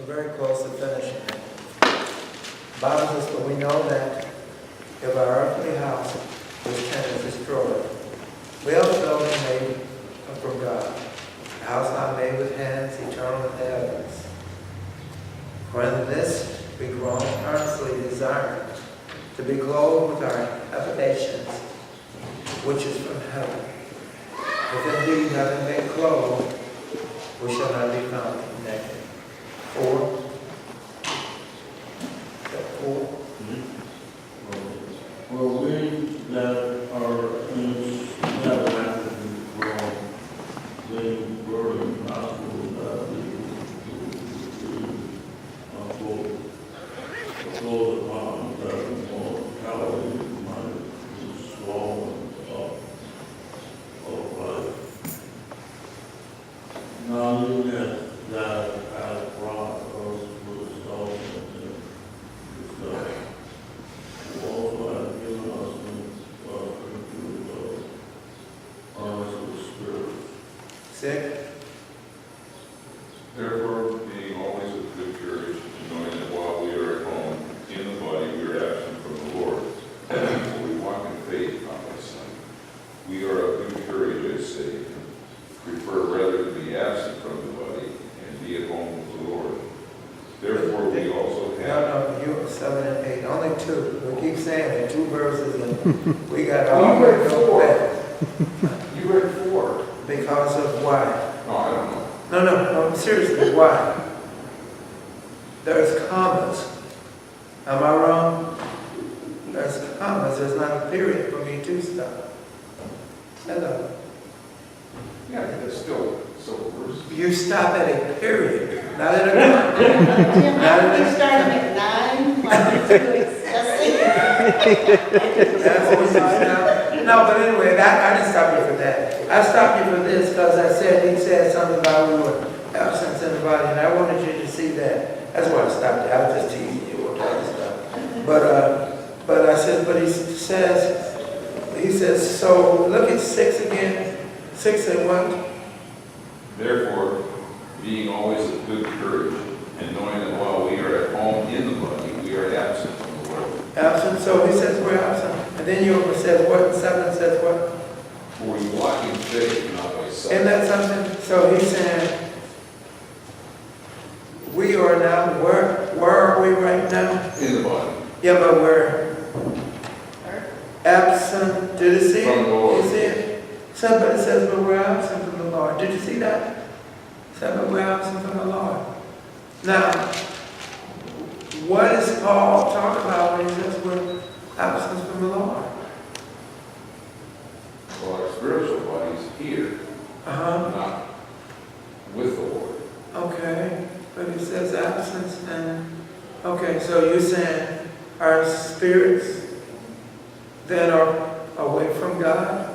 We're very close to finishing it. Bible says, but we know that if our earthly house, which can is destroyed, we have a building made from God, a house not made with hands, eternal in the heavens. For in this we groan earnestly desiring to be clothed with our habitations, which is from heaven. If indeed having been clothed, we shall not be found naked. 4. Is that 4? Well, we that are in heaven grown, the burden gospel that we upload upon that mortality might be swollen up of life. Now you get that has brought us with salvation and stuff. Also have given us the honest of the Spirit. 6. Therefore, being always of good courage, knowing that while we are at home in the body, we are absent from the Lord. For we walk in faith, not by sight. We are of good courage, I say, and prefer rather to be absent from the body and be at home with the Lord. Therefore, we also have... No, you 7 and 8. Only 2. We keep saying it. 2 verses and we got all the way to go back. You read 4. Because of why? No, I don't know. No, seriously, why? There's commas. Am I wrong? There's commas. There's not a period for me to stop. Hello. Yeah, that's still verse. You stop at a period, not at a comma. Jim, how you starting at 9, like it's too excessive? That's what you stop. No, but anyway, I didn't stop you for that. I stopped you for this because he said something about we were absence in the body, and I wanted you to see that. That's why I stopped you. I was just teasing you with all this stuff. But I said, but he says, so look at 6 again. 6 and 1. Therefore, being always of good courage, and knowing that while we are at home in the body, we are absent from the Lord. Absent, so he says we're absent. And then you says what? 7 says what? For we walk in faith, not by sight. Isn't that something? So he's saying, we are now, where are we right now? In the body. Yeah, but we're absent. Did you see From it? the Lord. You see it? Somebody says, but we're absent from the Lord. Did you see that? Said, but we're absent from the Lord. Now, what is Paul talking about when he says we're absent from the Lord? Well, our spiritual body is here, not with the Lord. Okay, but he says absence and, okay, so you're saying our spirits then are away from God?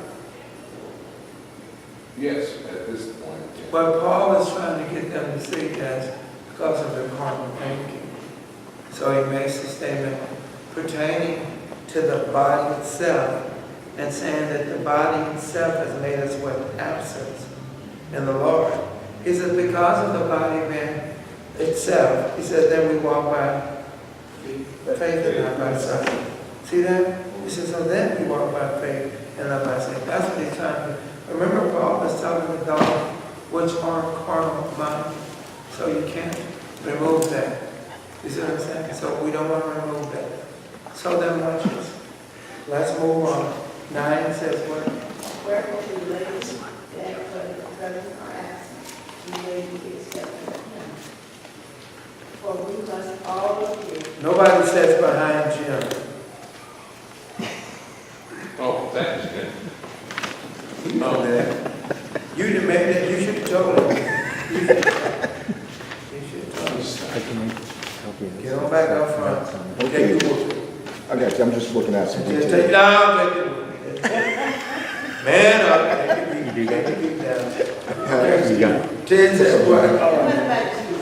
Yes, at this point. Yeah. What Paul is trying to get them to see is because of their carnal thinking. So he makes a statement pertaining to the body itself and saying that the body itself has made us with absence in the Lord. He said because of the body man itself, he said then we walk by faith and not by sight. See that? He says so then we walk by faith and not by sight. That's what he's trying to. Remember Paul was telling the dog which are carnal mind. So you can't remove that. You see what I'm saying? So we don't want to remove that. So then watch this. Let's move on. 9 says what? Wherefore we ladies that for the present are absent, we wait to be accepted of him. For we must all appear. Nobody says behind Jim. Oh, that is good. You know that. You didn't make that. You should have told him. You should have told him. I can help you. Get on back up front. Okay. Take your book. I got you. I'm just looking at some Just details. take it down. Take it. Man up. Take your beat. Take your beat down. There you go. 10 says what? What about you?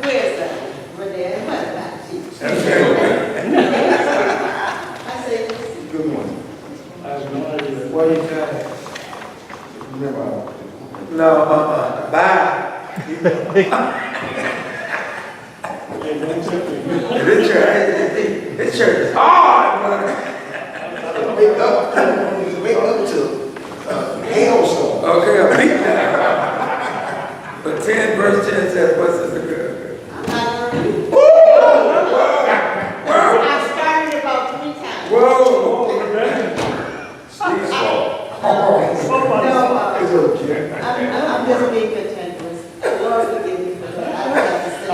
Where's that? What about you? That's right. I said, Good morning. I have no idea. What are you saying? Never. No, bye. This church is hard, brother. Wake up to hailstorm. Okay, a beat down. But 10 verse 10 says, what's this good? I'm not gonna read. Whoa! I started about 3 times. Whoa! Steve Saul. No, I'm just being contentious. Lord forgive me for that. I have to say.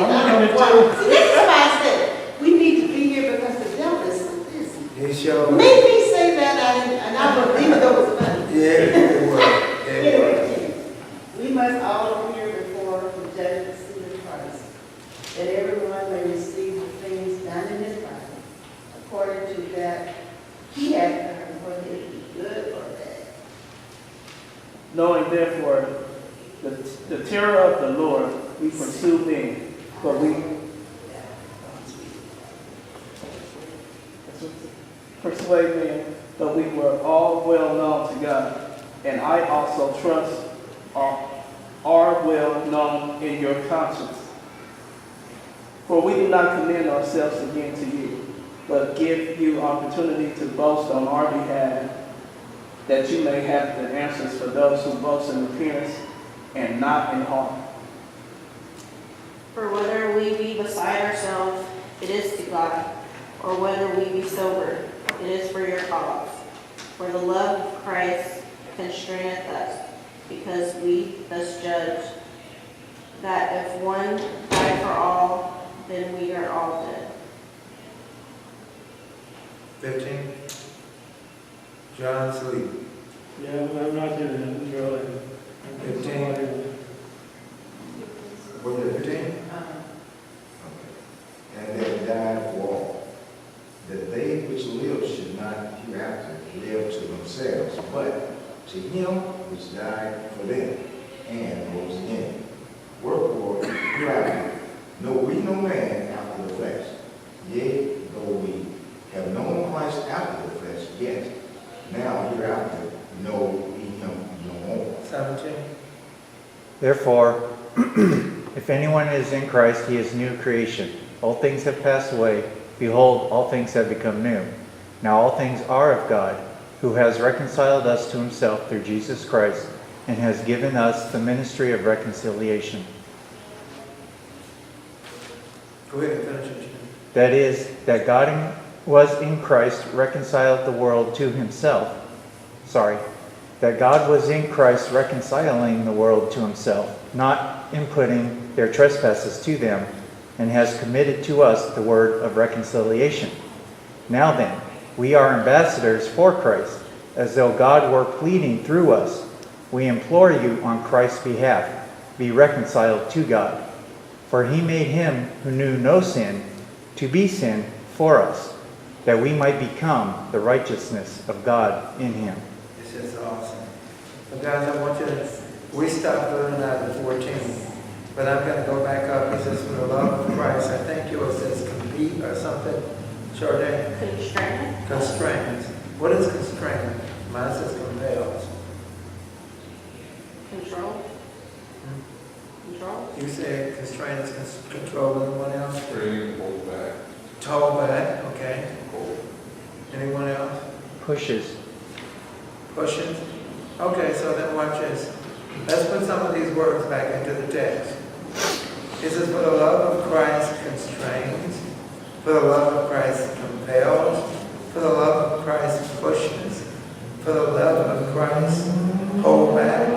See, this is why I said, we need to be here because the devil is so busy. He showed. Make me say that, and I believe it was funny. Yeah, it was. It was. Anyway, we must all appear before the judgment seat of Christ, that everyone may receive the things done in his body, according to that he has done, whether it be good or bad. Knowing therefore the terror of the Lord, we pursue men, but we persuade men, but we were all well known to God, and I also trust are well known in your conscience. For we do not commend ourselves again to you, but give you opportunity to boast on our behalf, that you may have the answers for those who boast in appearance and not in heart. For whether we be beside ourselves, it is to God, or whether we be sober, it is for your cause. For the love of Christ constraineth us, because we thus judge, that if one died for all, then we are all dead. 15. John Sleep. Yeah, I'm not doing it, really. 15. Was it 15? And that died for all, that they which live should not hereafter live to themselves, but to him which died for them and rose again. Wherefore, hereafter know we no man after the flesh. Yea, though we have known Christ after the flesh, yet now hereafter know we him no more. 17. Therefore, if anyone is in Christ, he is new creation. All things have passed away. Behold, all things have become new. Now all things are of God, who has reconciled us to himself through Jesus Christ, and has given us the ministry of reconciliation. Go ahead and finish it. That is, that God was in Christ reconciled the world to himself. That God was in Christ reconciling the world to himself, not imputing their trespasses to them, and has committed to us the word of reconciliation. Now then, we are ambassadors for Christ, as though God were pleading through us. We implore you on Christ's behalf, be reconciled to God. For he made him who knew no sin to be sin for us, that we might become the righteousness of God in him. This is awesome. So guys, I want you to, we stopped learning out of 14, but I'm going to go back up. It says, for the love of Christ. I think yours says compete or something. Jordan? Constrained. Constraints. What is constraint? Mine says compels. Control. Control. You say constraint is control. Anyone else? Training, hold back. Toe back. Okay. Hold. Anyone else? Pushes. Pushes? Okay, so then watch this. Let's put some of these words back into the text. It says, for the love of Christ constrains, for the love of Christ compels, for the love of Christ pushes, for the love of Christ hold back,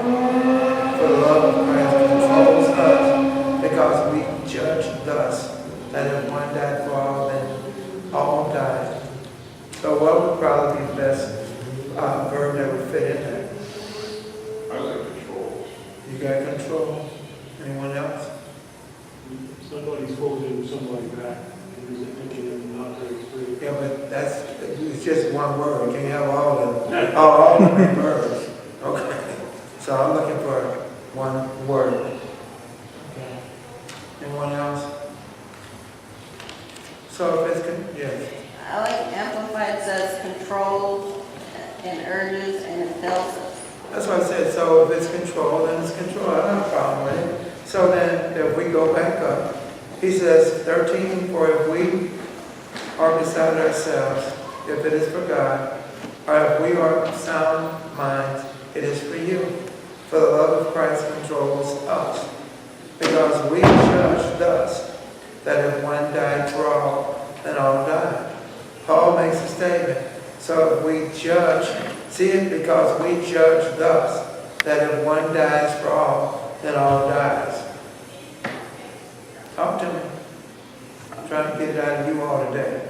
for the love of Christ controls us, because we judge thus, that if one died for all, then all died. So what would probably be the best verb that would fit in there? I like control. You got control? Anyone else? Somebody's holding somebody back, and he's thinking they're not very free. Yeah, but it's just one word. You can't have all of them, all the verbs. Okay. So I'm looking for one word. Okay. Anyone else? So if it's, yes. I like Amplified says controls and urges and impels us. That's what I said. So if it's control, then it's control. I don't have a problem with it. So then if we go back up, He says, 13, for if we are beside ourselves, if it is for God, or if we are of sound minds, it is for you. For the love of Christ controls us, because we judge thus, that if one died for all, then all died. Paul makes a statement. So if we judge, see it, because we judge thus, that if one dies for all, then all dies. Talk to me. I'm trying to get it out of you all today.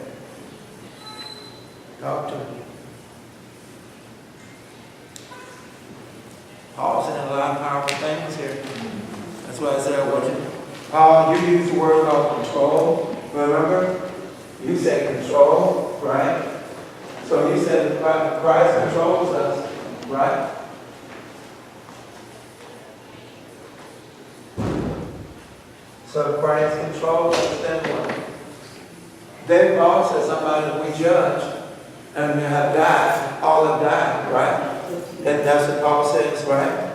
Talk to me. Paul's saying a lot of powerful things here. That's why I said I want you. Paul, you used the word called control. Remember? You said control, right? So you said Christ controls us, right? So if Christ controls us, then what? Then Paul says somebody we judge and have died, all have died, right? And that's what Paul says, right?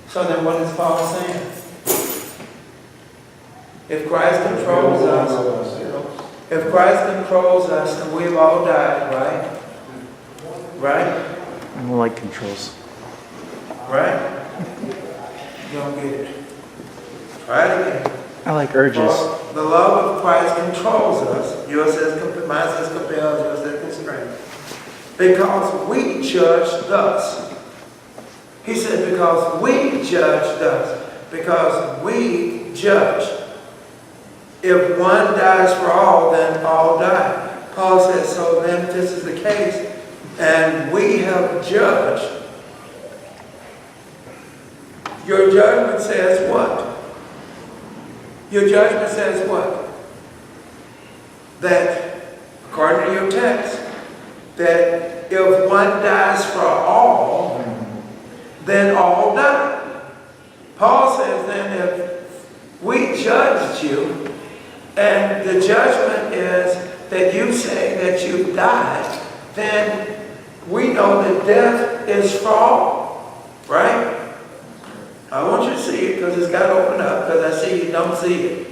So then what is Paul saying? If Christ controls us, if Christ controls us, then we've all died, right? Right? I don't like controls. Right? You don't get it. Try it again. I like urges. For the love of Christ controls us. Yours says, mine says compels, yours says constrains. Because we judge thus. He said, because we judge thus. Because we judge. If one dies for all, then all die. Paul says, so then if this is the case, and we have judged, your judgment says what? Your judgment says what? That, according to your text, that if one dies for all, then all die. Paul says then if we judged you, and the judgment is that you say that you died, then we know that death is for all, right? I want you to see it because it's got to open up because I see you don't see it.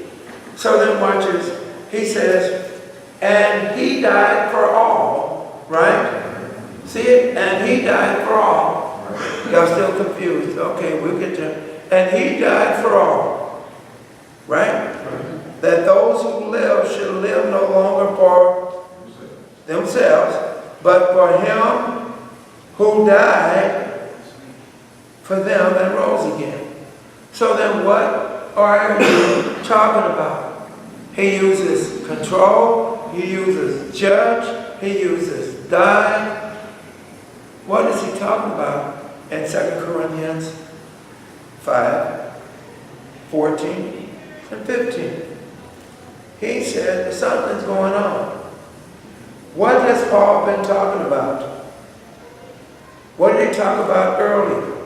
So then watch this. He says, and he died for all, right? See it? And he died for all. Y'all still confused. Okay, we'll get to it. And he died for all, right? That those who live should live no longer for themselves, but for him who died for them and rose again. So then what are you talking about? He uses control, he uses judge, he uses die. What is he talking about in 2 Corinthians 5, 14 and 15? He said something's going on. What has Paul been talking about? What did he talk about earlier?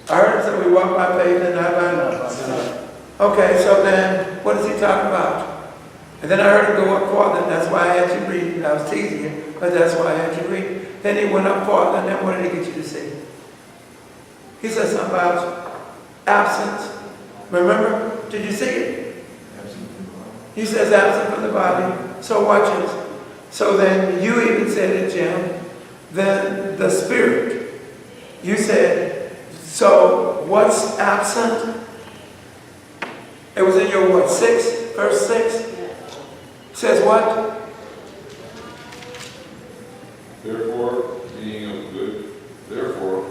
I heard him say we walk by faith and not by sight. Okay, so then what is he talking about? And then I heard him go up farther, and that's why I had you read. I was teasing you, but that's why I had you read. Then he went up farther, and then what did he get you to see? He said something about absence. Remember? Did you see it? He says absent from the body. So watch this. So then you even said it, Jim. Then the spirit. You said, so what's absent? It was in your what, 6? Verse 6? Says what? Therefore,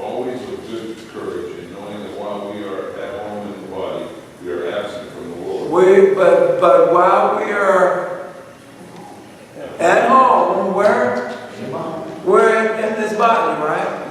always of good courage, and knowing that while we are at home in the body, we are absent from the Lord. But while we are at home, we're in this body, right?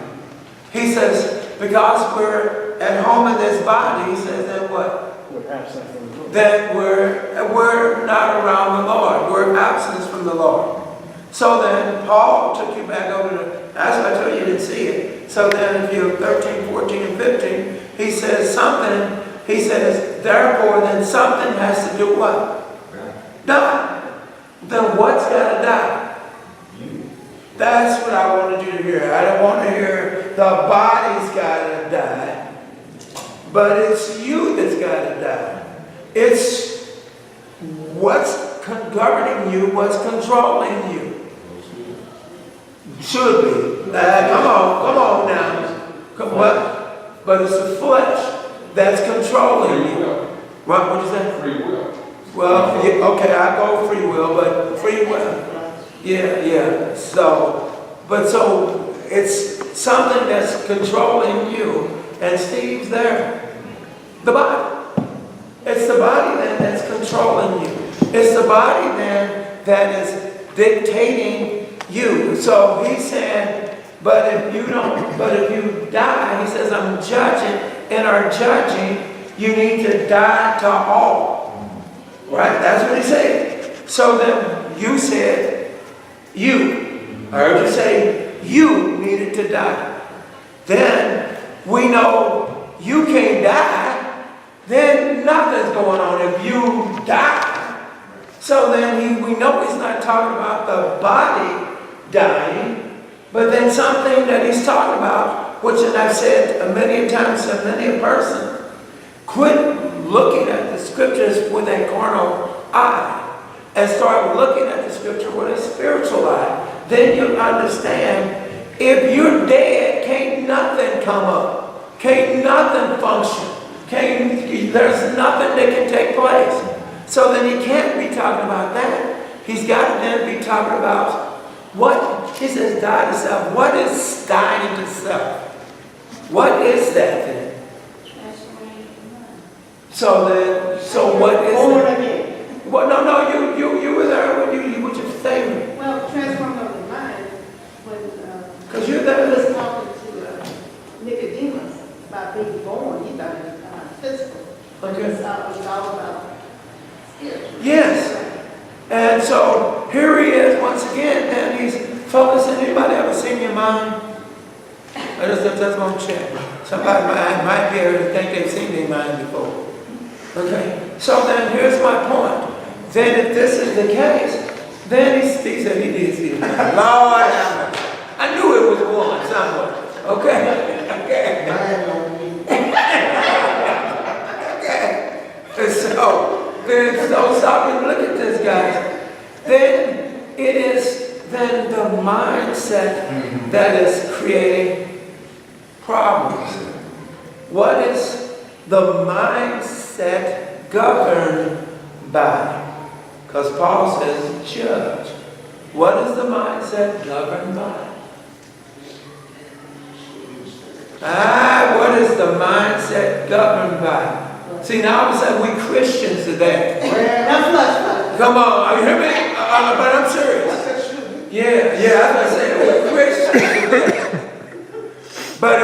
He says, because we're at home in this body, he says, then what? We're absent from the Lord. Then we're not around the Lord. We're absent from the Lord. So then Paul took you back over to, that's why I told you you didn't see it. So then if you're 13, 14, and 15, he says something, he says, therefore then something has to do what? Die. Then what's got to die? That's what I wanted you to hear. I don't want to hear the body's got to die, but it's you that's got to die. It's what's governing you, what's controlling you. Should be. Come on now. But it's the flesh that's controlling you. What you say? Free will. Well, okay, I go free will, but free will. Yeah. So it's something that's controlling you, and Steve's there. The body. It's the body then that's controlling you. It's the body then that is dictating you. So he's saying, but if you die, he says, I'm judging, and are judging, you need to die to all. Right? That's what he said. So then you said, I heard you say, you needed to die. Then we know you can't die, then nothing's going on if you die. So then we know he's not talking about the body dying, but then something that he's talking about, which I've said many times to many a person, quit looking at the scriptures with a carnal eye and start looking at the scripture with a spiritual eye. Then you'll understand, if you're dead, can't nothing come up. Can't nothing function. There's nothing that can take place. So then he can't be talking about that. He's got to then be talking about what, he says, die to self. What is dying to self? What is that then? So what is that? Well, no, you were there when you what you saying? Well, transform of the mind, when, Because you're there. he was talking to Nicodemus about being born, he thought it was physical. But Okay. it's all about spiritual. Yes. And so here he is once again, and he's focusing. Anybody ever seen your mind? I just want to check. Somebody might be able to think they've seen their mind before. Okay. So then here's my point. Then if this is the case, then he said he did see the mind. Lord have mercy. I knew it was one somewhere. Okay. And so stop and look at this, guys. Then it is then the mindset that is creating problems. What is the mindset governed by? Because Paul says judge. What is the mindset governed by? What is the mindset governed by? See, now all of a sudden we Christians today. Come on, you hear me? But I'm serious. Yeah, I'm saying we're Christians today. But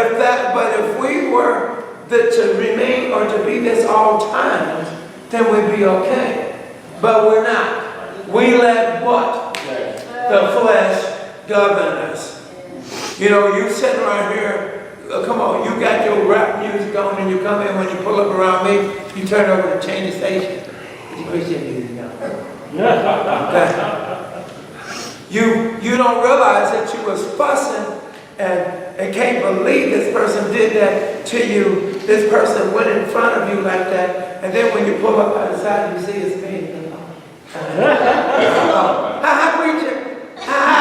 if we were to remain or to be this all times, then we'd be okay. But we're not. We let what? The flesh govern us. You know, you sitting right here. Come on, you got your rap music on and you come in, when you pull up around me, you turn over and change the station. Put your Christian music on. Okay. You don't realize that you was fussing and can't believe this person did that to you. This person went in front of you like that, and then when you pull up on the side, you see it's me. Ha preacher. Ha.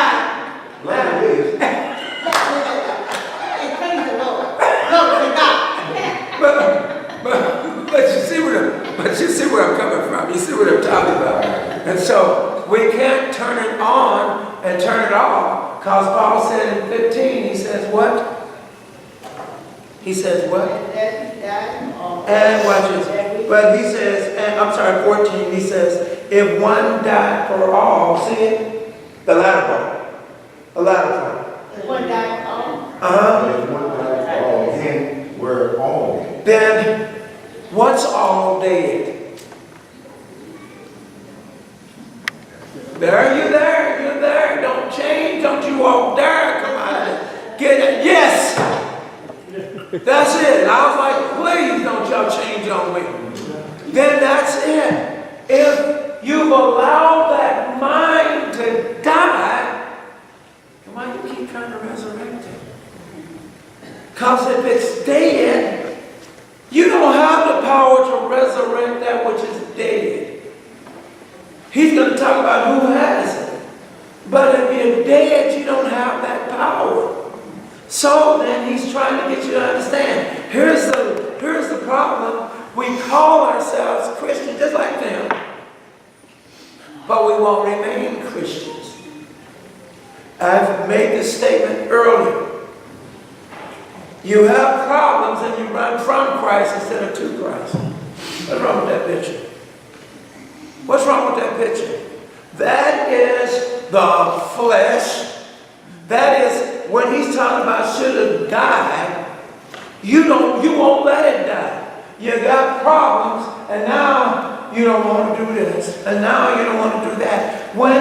But you see where I'm coming from. You see what I'm talking about. And so we can't turn it on and turn it off. Because Paul said in 15, he says what? He says what? And watch this. But he says, and I'm sorry, 14, he says, if one died for all, see it? The latter part. The latter part. If one died for all. If one died for all, then we're all dead. Then what's all dead? There, you're there, you're there. Don't change, don't you walk there. Come on, get it. Yes! That's it. I was like, please don't y'all change on me. Then that's it. If you've allowed that mind to die, why do you keep trying to resurrect it? Because if it's dead, you don't have the power to resurrect that which is dead. talking about who has it. But if you're dead, you don't have that power. So then he's trying to get you to understand. Here's the problem. We call ourselves Christians just like them, but we won't remain Christians. I've made this statement earlier. You have problems and you run from Christ instead of to Christ. What's wrong with that picture? What's wrong with that picture? That is the flesh. That is when he's talking about should have died. You won't let it die. You got problems, and now you don't want to do this, and now you don't want to do that. When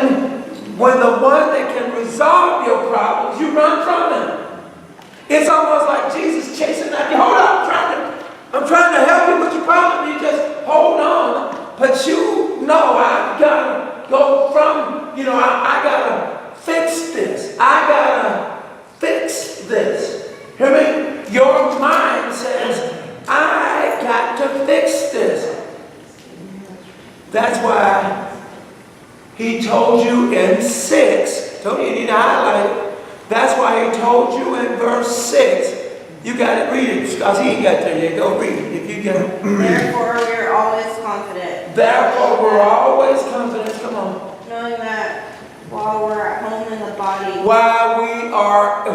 the one that can resolve your problems, you run from him. It's almost like Jesus chasing after you. Hold on, I'm trying to help you with your problem. You just hold on, but you know I've got to go from. I got to fix this. I got to fix this. Hear me? Your mind says, I got to fix this. That's why he told you in 6, told you need to highlight it. That's why he told you in verse 6, you got to read it, because he ain't got there yet. Go read it if you get it. Therefore, we are always confident. Therefore, we're always confident. Come on. Knowing that while we're at home in the body, While we are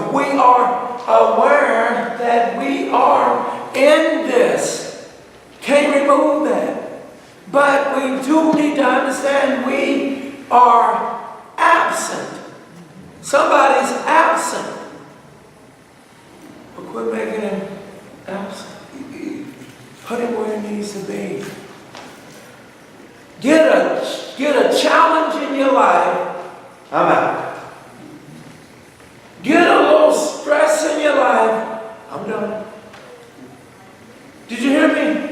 aware that we are in this. Can't remove that. But we do need to understand we are absent. Somebody's absent. But quit making him absent. Put him where he needs to be. Get a challenge in your life. I'm out. Get a little stress in your life. I'm done. Did you hear me?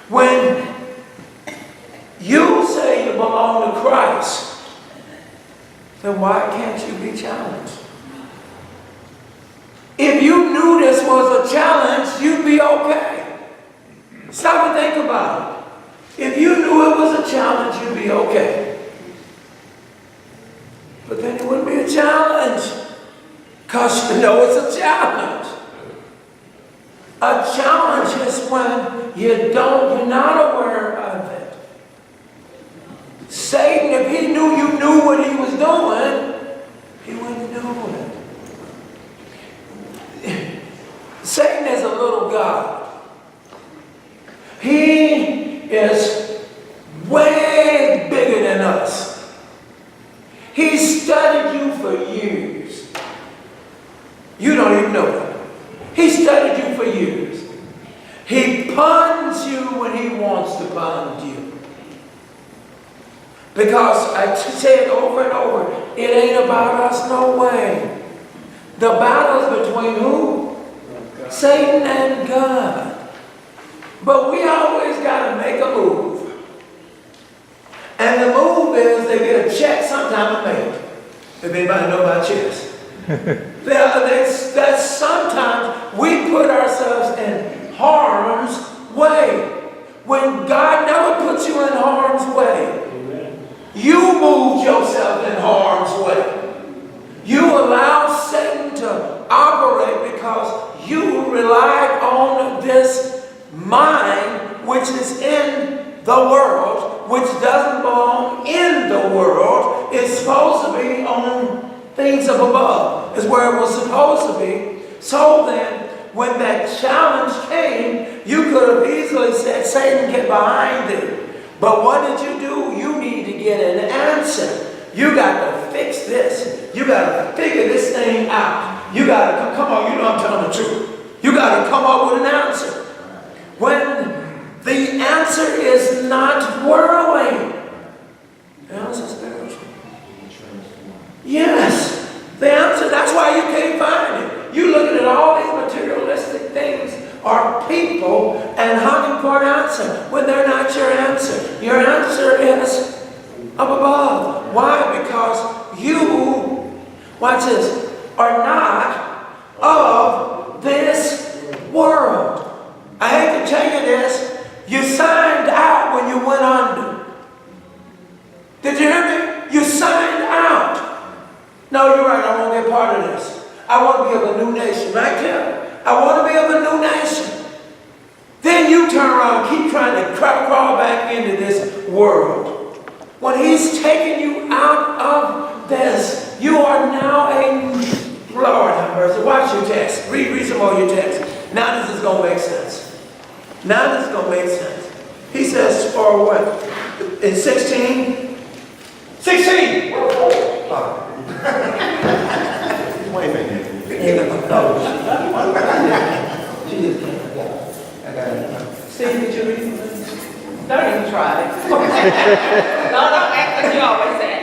When you say you belong to Christ, then why can't you be challenged? If you knew this was a challenge, you'd be okay. Stop and think about it. If you knew it was a challenge, you'd be okay. But then it wouldn't be a challenge, because you know it's a challenge. A challenge is when you're not aware of it. Satan, if he knew you knew what he was doing, he wouldn't do it. Satan is a little god. He is way bigger than us. He studied you for years. You don't even know it. He studied you for years. He puns you when he wants to pun you. Because I say it over and over, it ain't about us, no way. The battle is between who? Satan and God. But we always got to make a move. And the move is they get a check sometime to make. If anybody know about chess. That sometimes we put ourselves in harm's way. When God never puts you in harm's way, you move yourself in harm's way. You allow Satan to operate because you relied on this mind which is in the world, which doesn't belong in the world. It's supposed to be on things up above, is where it was supposed to be. So then, when that challenge came, you could have easily said, Satan, get behind it. But what did you do? You need to get an answer. You got to fix this. You got to figure this thing out. You got to, come on, you know I'm telling the truth. You got to come up with an answer. When the answer is not worldly, the answer is spiritual. Yes, the answer, that's why you can't find it. You looking at all these materialistic things are people and hunting for an answer when they're not your answer. Your answer is up above. Why? Because you, watch this, are not of this world. I hate to tell you this, you signed out when you went under. Did you hear me? I want to be of a new nation. Right there. I want to be of a new nation. Then you turn around, keep trying to crawl back into this world. When he's taken you out of this, you are now a, Lord have mercy, watch your text. Read some more of your text. Now this is going to make sense. Now this is going to make sense. He says, for what? In 16? 16! Oh. She just can't forget. I got it. Steve, did you read it? Don't even try it. No, act like you always say.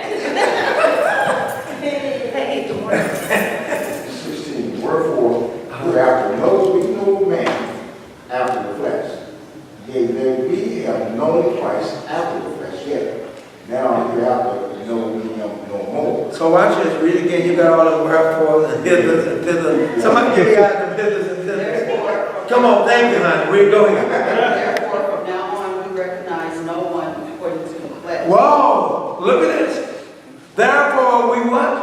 16, wherefore, hereafter knows we no man after the flesh. Yea, there we have known Christ after the flesh, yet now hereafter know we him no more. So watch this. Read again. You got all the wherefores and thithers and thithers. Somebody give me out the thithers and thithers. Come on, thank you, honey. Read, go ahead. Therefore, from now on, we recognize no one according to the flesh. Whoa! Look at this. Therefore, we what?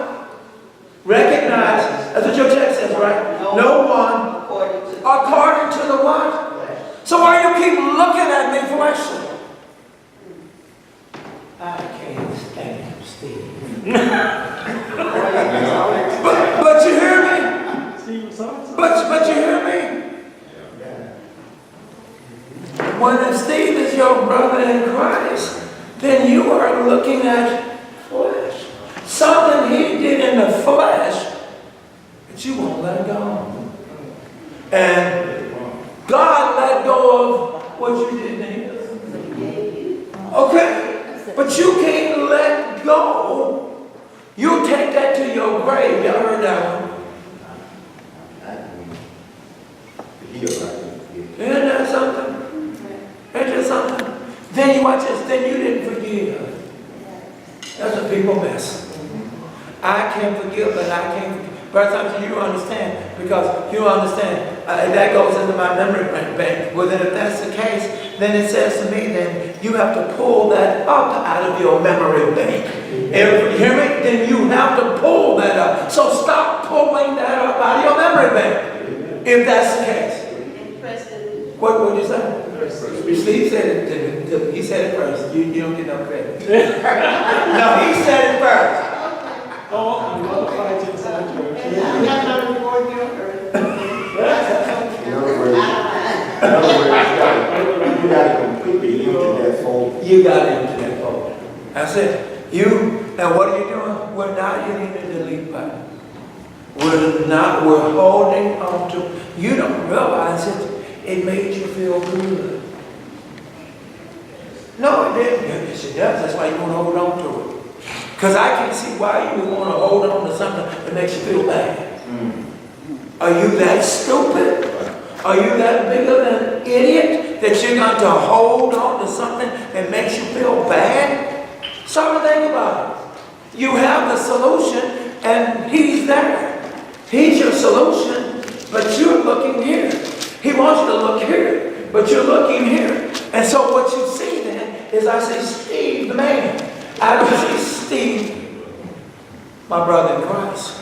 Recognize. That's what your text says, right? No one according to the what? So why do you keep looking at me fleshly? I can't stand Steve. but you hear me? But you hear me? When Steve is your brother in Christ, then you are looking at flesh. Something he did in the flesh, but you won't let go. And God let go of what you did in his. Okay? But you can't let go. You take that to your grave. Y'all heard that one? Isn't that something? Ain't that something? Then you watch this. Then you didn't forgive. That's what people miss. I can forgive, but I can't forgive. But sometimes you understand, because you understand. That goes into my memory bank. Well, then if that's the case, then it says to me, then you have to pull that up out of your memory bank. If you hear me? Then you have to pull that up. So stop pulling that up out of your memory bank. If that's the case. What would you say? Steve said it. He said it first. You don't get no credit. No, he said it first. Oh, I'm going to fight inside you. In other words, you got to completely empty that folder. You got to empty that folder. That's it. And what are you doing? We're not hitting the delete button. We're holding on to, you don't realize it. It made you feel good. No, it didn't. Yes, it does. That's why you want to hold on to it. Because I can see why you would want to hold on to something that makes you feel bad. Are you that stupid? Are you that big of an idiot that you're going to hold on to something that makes you feel bad? Stop and think about it. You have the solution and he's there. He's your solution, but you're looking here. He wants you to look here, but you're looking here. And so what you see then is I see Steve, the man. I don't see Steve, my brother in Christ.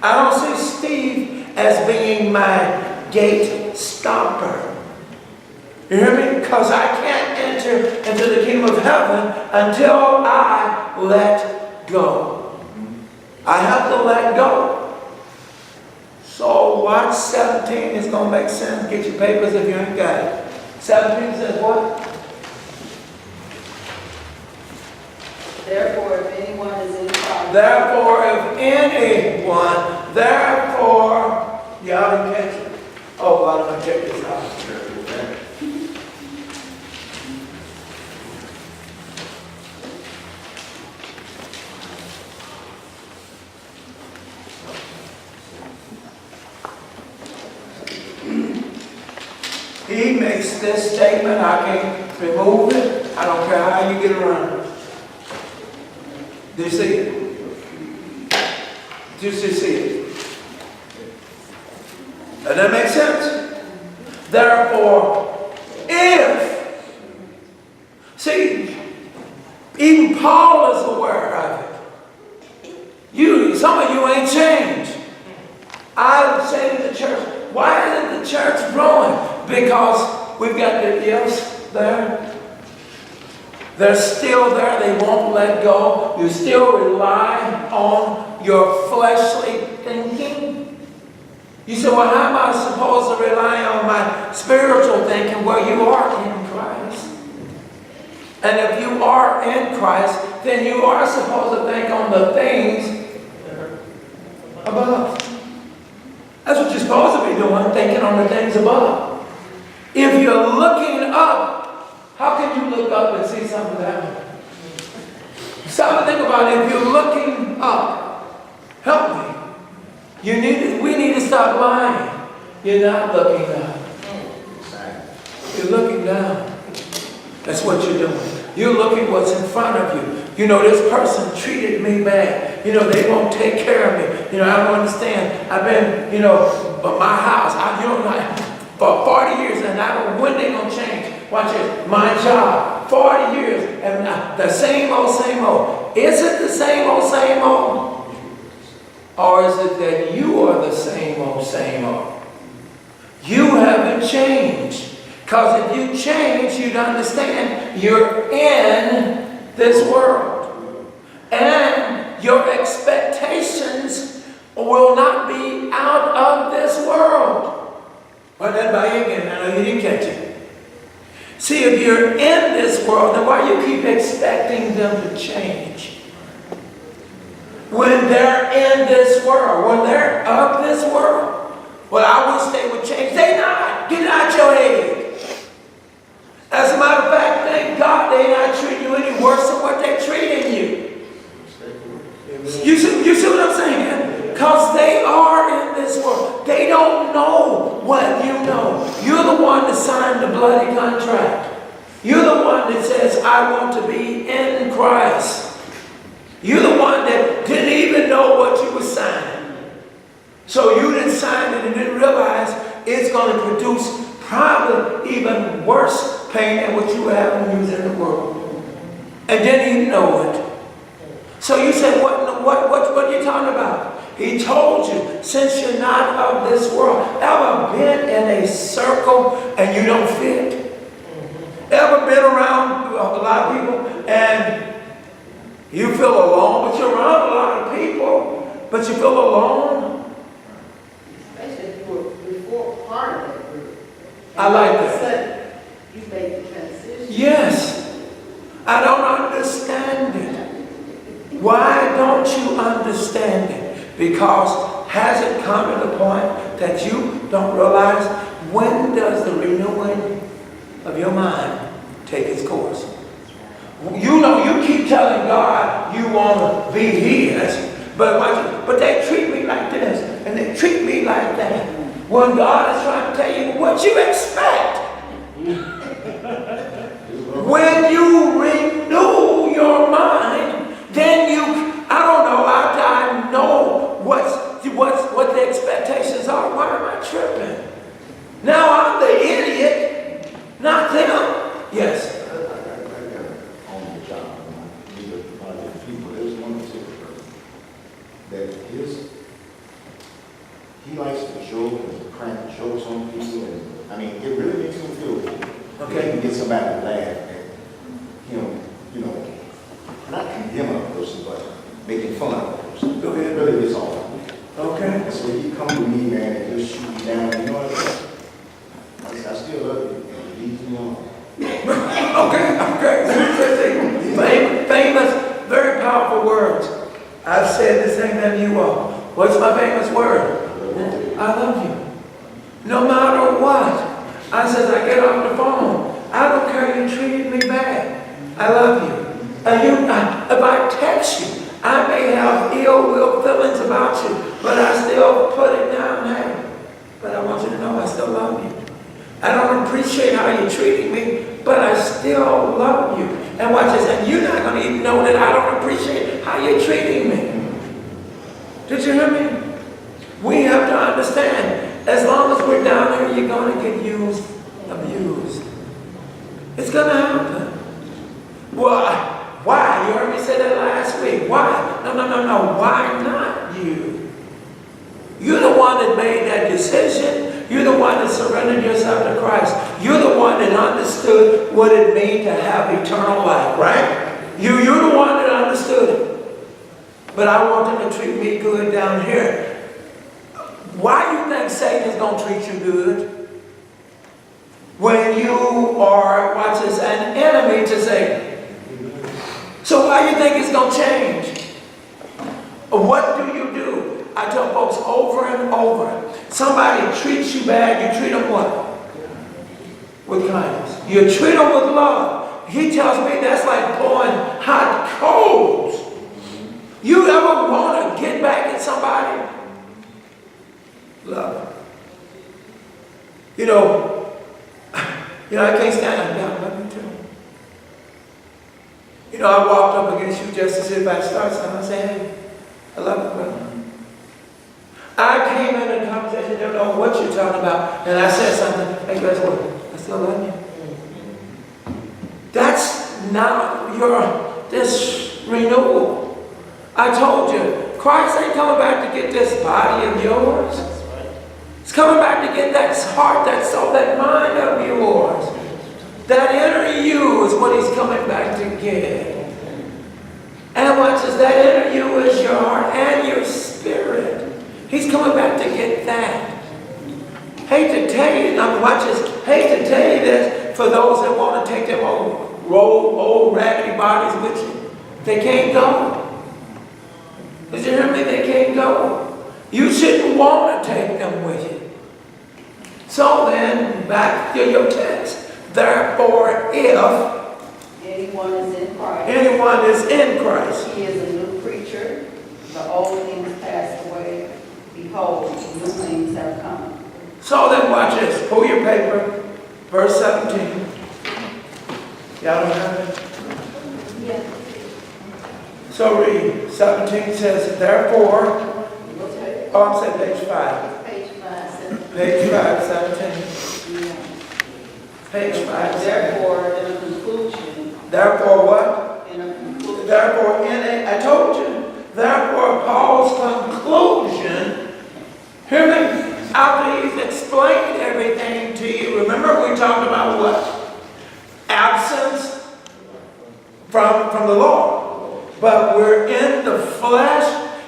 I don't see Steve as being my gate stopper. You hear me? Because I can't enter into the kingdom of heaven until I let go. I have to let go. So watch 17 is going to make sense. Get your papers if you ain't got it. 17 says what? Therefore, if anyone is in Christ. Therefore, if anyone, y'all didn't catch it? Oh, well, I'm going to check this out. He makes this statement, I can't remove it. I don't care how you get around it. Do you see it? Do you see it? Does that make sense? Therefore, if, see, even Paul is aware of it. Some of you ain't changed. I say to the church, why isn't the church growing? Because we've got the gifts there. They're still there. They won't let go. You still rely on your fleshly thinking. You say, well, how am I supposed to rely on my spiritual thinking? Well, you are in Christ. And if you are in Christ, then you are supposed to think on the things above. That's what you're supposed to be doing, thinking on the things above. If you're looking up, how can you look up and see something down? Stop and think about it. If you're looking up, help me. We need to stop lying. You're not looking up. You're looking down. That's what you're doing. You're looking what's in front of you. You know, this person treated me bad. You know, they won't take care of me. You know, I don't understand. I've been, you know, but my house, for 40 years, and I don't know when they're going to change. Watch this. My job, 40 years, and the same old, same old. Is it the same old, same old? Or is it that you are the same old, same old? You haven't changed. Because if you change, you'd understand you're in this world. And your expectations will not be out of this world. Run that by you again. I know you didn't catch it. See, if you're in this world, then why do you keep expecting them to change? When they're in this world, when they're of this world, well, I wish they would change. They're not. Get it out your head. As a matter of fact, thank God they're not treating you any worse than what they're treating you. You see what I'm saying? Because they are in this world. They don't know what you know. You're the one that signed the bloody contract. You're the one that says, I want to be in Christ. You're the one that didn't even know what you were signing. So you didn't sign it and didn't realize it's going to produce probably even worse pain than what you were having when you was in the world. And didn't even know it. So you said, what are you talking about? He told you, since you're not of this world, ever been in a circle and you don't fit? Ever been around a lot of people and you feel alone, but you're around a lot of people, but you feel alone? Especially if you were before part of that group. I like that. All of a sudden, you made the transition. Yes. I don't understand it. Why don't you understand it? Because has it come to the point that you don't realize when does the renewing of your mind take its course? You know, you keep telling God you want to be His, but they treat me like this and they treat me like that. When God is trying to tell you what you expect. When you renew your mind, then I don't know, I know what the expectations are. Why am I tripping? Now I'm the idiot, not them. Yes. I got on the job, one of the people, there's one particular person that he likes to joke and crack jokes on people, and I mean, it really makes him feel good. Okay. He can get somebody to laugh at him, you know, not condemn a person, but making fun of a person. Go ahead. It really gets all. Okay. And so he come to me, man, and just shoot me down. You know what? I still love you. And he leaves me alone. Okay. Famous, very powerful words. I've said the same thing you are. What's my famous word? I love you. No matter what. I said, I get off the phone. I don't care you treated me bad. I love you. If I text you, I may have ill will feelings about you, but I still put it down. Hey, but I want you to know I still love you. I don't appreciate how you're treating me, but I still love you. And watch this, and you're not going to even know that I don't appreciate how you're treating me. Did you hear me? We have to understand, as long as we're down here, you're going to get used, abused. It's going to happen. Well, why? You heard me say that last week. Why? No. Why not you? You're the one that made that decision. You're the one that surrendered yourself to Christ. You're the one that understood what it means to have eternal life, right? You're the one that understood it. But I want them to treat me good down here. Why do you think Satan is going to treat you good? When you are, watch this, an enemy to Satan. So why do you think it's going to change? What do you do? I tell folks over and over, somebody treats you bad, you treat them what? With kindness. You treat them with love. He tells me that's like pouring hot coals. You ever want to get back at somebody? Love them. You know, I can't stand that. Love me too. You know, I walked up against you just to see if I start something. I say, hey, I love you, brother. I came in a conversation, don't know what you're talking about, and I said something. Hey, guess what? I still love you. That's not this renewal. I told you, Christ ain't coming back to get this body of yours. He's coming back to get that heart, that soul, that mind of yours. That inner you is what he's coming back to get. And watch this, that inner you is your heart and your spirit. He's coming back to get that. Hate to tell you, watch this, hate to tell you this for those that want to take them old raggedy bodies with you. They can't go. Did you hear me? They can't go. You shouldn't want to take them with you. So then, back to your text. Therefore, if anyone is in Christ, he is a new creature. The old things passed away. Behold, new things have come. So then watch this. Pull your paper. Verse 17. Y'all don't have it? Yeah. So read. 17 says, therefore, I'm saying page 5. Page 5. Page 5, 17. Yeah. Page 5. Therefore, in a conclusion. Therefore what? In a conclusion. Therefore, I told you. Therefore, Paul's conclusion, hear me, after he's explained everything to you. Remember we talked about what? Absence from the Lord. But we're in the flesh.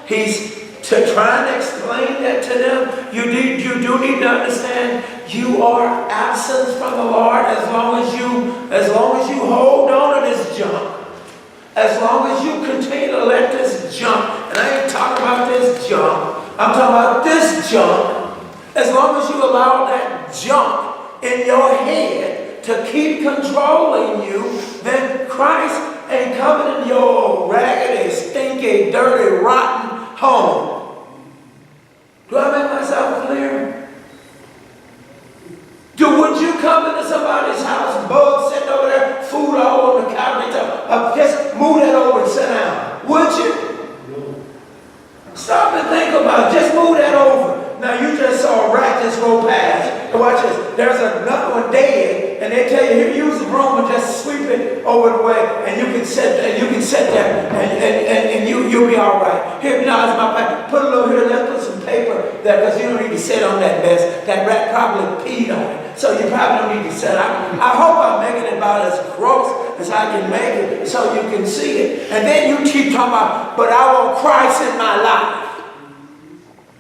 He's trying to explain that to them. You do need to understand you are absent from the Lord as long as you hold on to this junk. As long as you continue to let this junk, and I ain't talking about this junk, I'm talking about this junk. As long as you allow that junk in your head to keep controlling you, then Christ ain't coming in your raggedy, stinky, dirty, rotten home. Do I make myself clear? Would you come into somebody's house, bugs sitting over there, food all on the counter, just move that over and sit down? Would you? Stop and think about it. Just move that over. Now you just saw a rat just go past. And watch this. There's another one dead, and they tell you, here, use the broom and just sweep it over the way, and you can sit there, and you'll be all right. Here, now it's my back. Put a little here. Let's put some paper there, because you don't need to sit on that mess. That rat probably peed on it, so you probably don't need to sit. I hope I'm making it about as gross as I can make it, so you can see it. And then you keep talking about, but I want Christ in my life.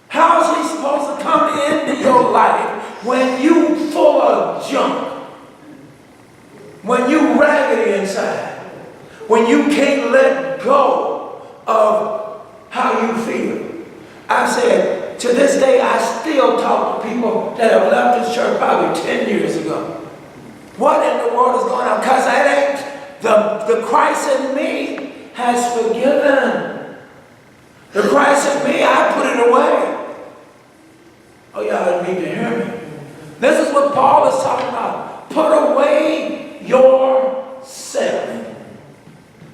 How is he supposed to come into your life when you full of junk? When you raggedy inside? When you can't let go of how you feel? I said, to this day, I still talk to people that have left this church probably 10 years ago. What in the world is going on? Because that ain't the Christ in me has forgiven. The Christ in me, I put it away. Oh, y'all need to hear me. This is what Paul is talking about. Put away yourself.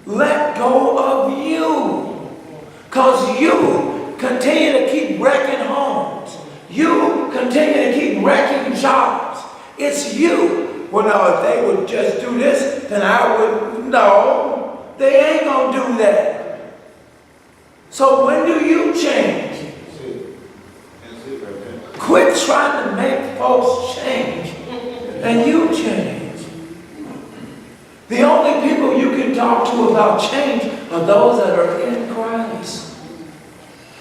Let go of you. Because you continue to keep wrecking homes. You continue to keep wrecking jobs. It's you. Well, no, if they would just do this, then I would. No, they ain't going to do that. So when do you change? And Quit trying to make folks change, and you change. The only people you can talk to about change are those that are in Christ.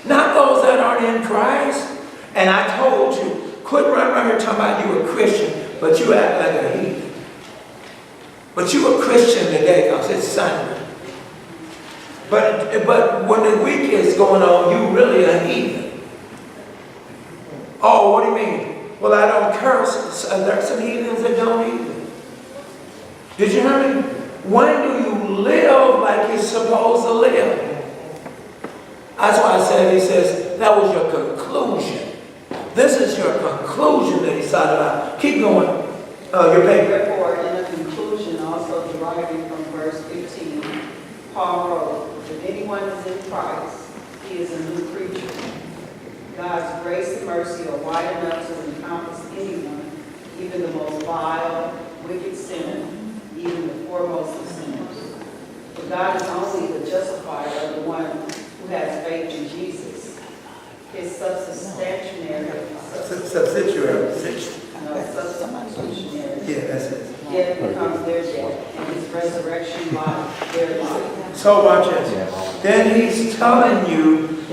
Not those that aren't in Christ. And I told you, quit running around here talking about you a Christian, but you act like a heathen. But you a Christian today because it's Sunday. But when the week is going on, you really a heathen. Oh, what do you mean? Well, I don't curse. There's some heathens that don't either. Did you hear me? When do you live like you're supposed to live? That's why I said, he says, that was your conclusion. This is your conclusion that he started out. Keep going. Your paper. Therefore, in the conclusion, also deriving from verse 15, Paul wrote, if anyone is in Christ, he is a new creature. God's grace and mercy are wide enough to encompass anyone, even the most vile, wicked sinner, even the foremost of sinners. For God is only the justifier of the one who has faith in Jesus. His substitutionary. Yeah, that's it. Death becomes their death, and his resurrection life, their life. So watch it. Then he's telling you,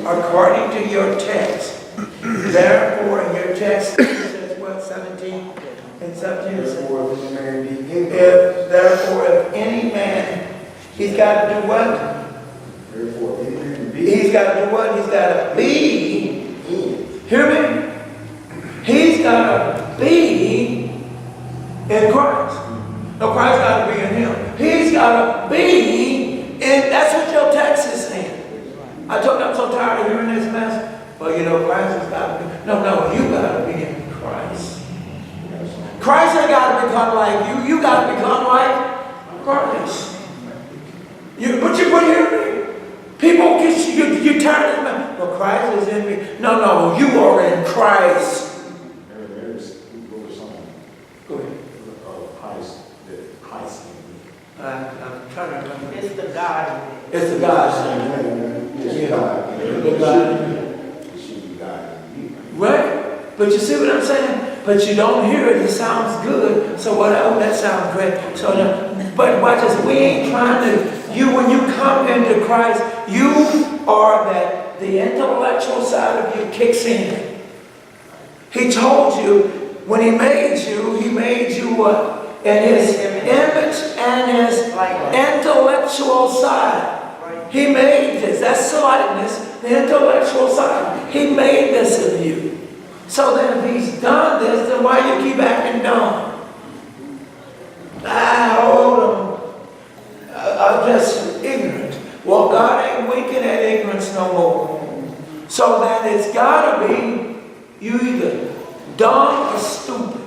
according to your text, therefore in your text, it says what, 17 and 17? Therefore, if any man be in Christ. Therefore, if any man, he's got to do what? Therefore, if any man be He's got to do what? He's got to be. in. Hear me? He's got to be in Christ. No, Christ got to be in him. He's got to be in, that's what your text is saying. I told you I'm so tired of hearing this mess. Well, you know, Christ has got to be. No, you got to be in Christ. Christ ain't got to become like you. You got to become like Christ. But you hear me? People get you tired of it. Well, Christ is in me. No, you are in Christ. Go ahead. Christ in me. I'm trying to remember. It's the God. It's the God. It's God. The God. It should be God in you. Right? But you see what I'm saying? But you don't hear it. It sounds good. So what? Oh, that sounds great. So, but watch this. We ain't trying to. When you come into Christ, you are that the intellectual side of you kicks in. He told you when he made you what? In his image and his intellectual side. He made this. That's the likeness, the intellectual side. He made this of you. So then if he's done this, then why you keep acting dumb? Hold on. I'm just ignorant. Well, God ain't winking at ignorance no more. So then it's got to be you either dumb or stupid.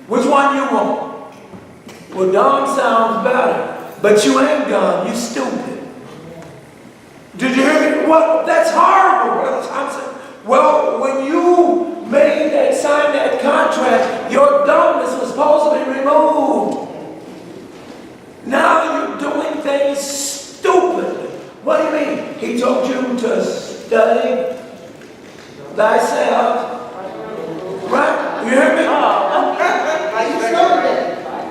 Which one you want? Well, dumb sounds better, but you ain't dumb, you stupid. Did you hear me? Well, that's horrible, Brother Thompson. Well, when you signed that contract, your dumbness was supposed to be removed. Now you're doing things stupid. What do you mean? He told you to study thyself. Right? You hear me?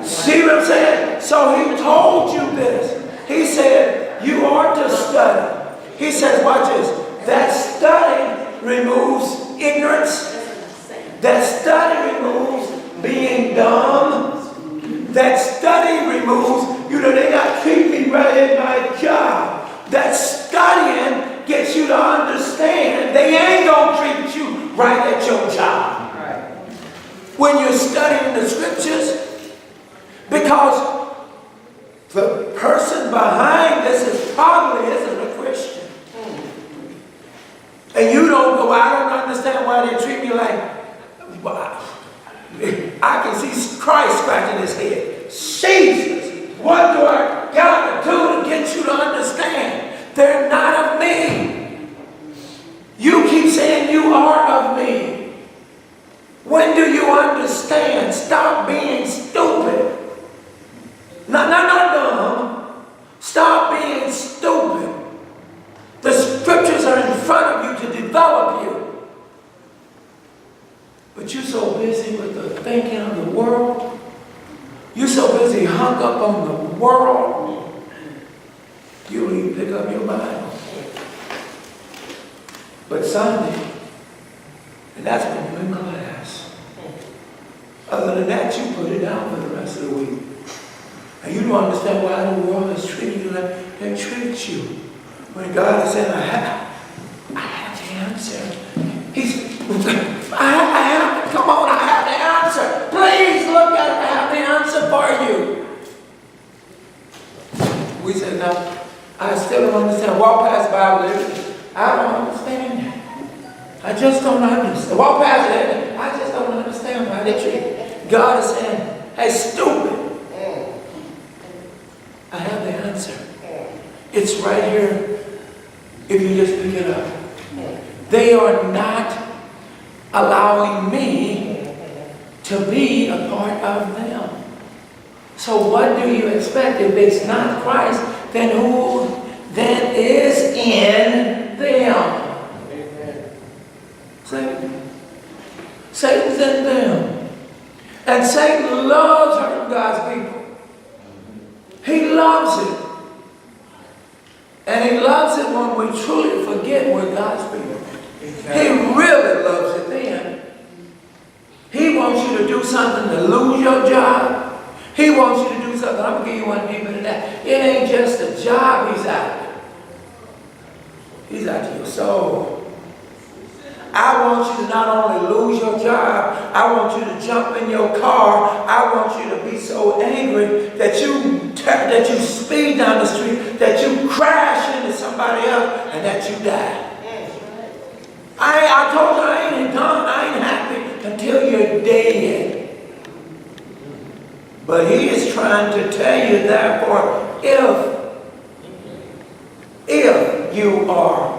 See what I'm saying? So he told you this. He said, you are to study. He says, watch this. That study removes ignorance. That study removes being dumb. That study removes, they got to treat me right in my job. That studying gets you to understand they ain't going to treat you right at your job. Right. When you're studying the scriptures, because the person behind this probably isn't a Christian. And you don't go, I don't understand why they treat me like, I can see Christ scratching his head. Jesus, what do I got to do to get you to understand? They're not of me. You keep saying you are of me. When do you understand? Stop being stupid. Not dumb. Stop being stupid. The scriptures are in front of you to develop you. But you're so busy with the thinking of the world. You're so busy hung up on the world, you don't even pick up your Bible. But Sunday, and that's when you're in class. Other than that, you put it down for the rest of the week. And you don't understand why the world is treating you like they treat you. When God is saying, I have the answer. I have, come on, I have the answer. Please look at it, I have the answer for you. We said, no, I still don't understand. Walk past Bible, I don't understand it. I just don't understand. Walk past it, I just don't understand why they treat it. God is saying, hey, stupid. I have the answer. It's right here if you just pick it up. They are not allowing me to be a part of them. So what do you expect? If it's not Christ, then who then is in them? Satan. Satan's in them. And Satan loves hurting God's people. He loves it. And he loves it when we truly forget we're God's people. He really loves it then. He wants you to do something to lose your job. He wants you to do something. I'm going to give you one deeper than that. It ain't just a job he's after. He's after your soul. I want you to not only lose your job, I want you to jump in your car. I want you to be so angry that you speed down the street, that you crash into somebody else, and that you die. I told you I ain't done, I ain't happy until you're dead. But he is trying to tell you, therefore, if you are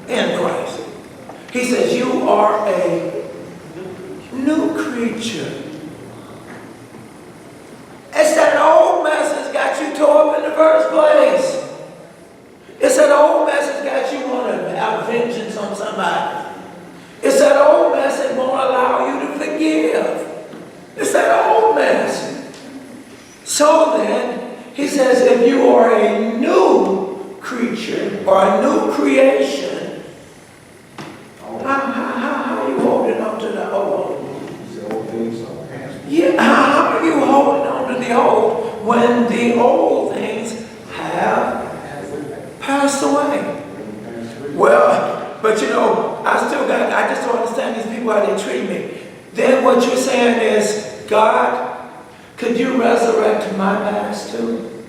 in Christ, he says you are a new creature. It's that old mess that's got you tore up in the first place. It's that old mess that's got you want to have vengeance on somebody. It's that old mess that won't allow you to forgive. It's that old mess. So then, he says if you are a new creature or a new creation, how are you holding on to the old? Yeah, how are you holding on to the old when the old things have passed away? Well, but you know, I just don't understand these people, how they treat me. Then what you're saying is, God, could you resurrect my past too?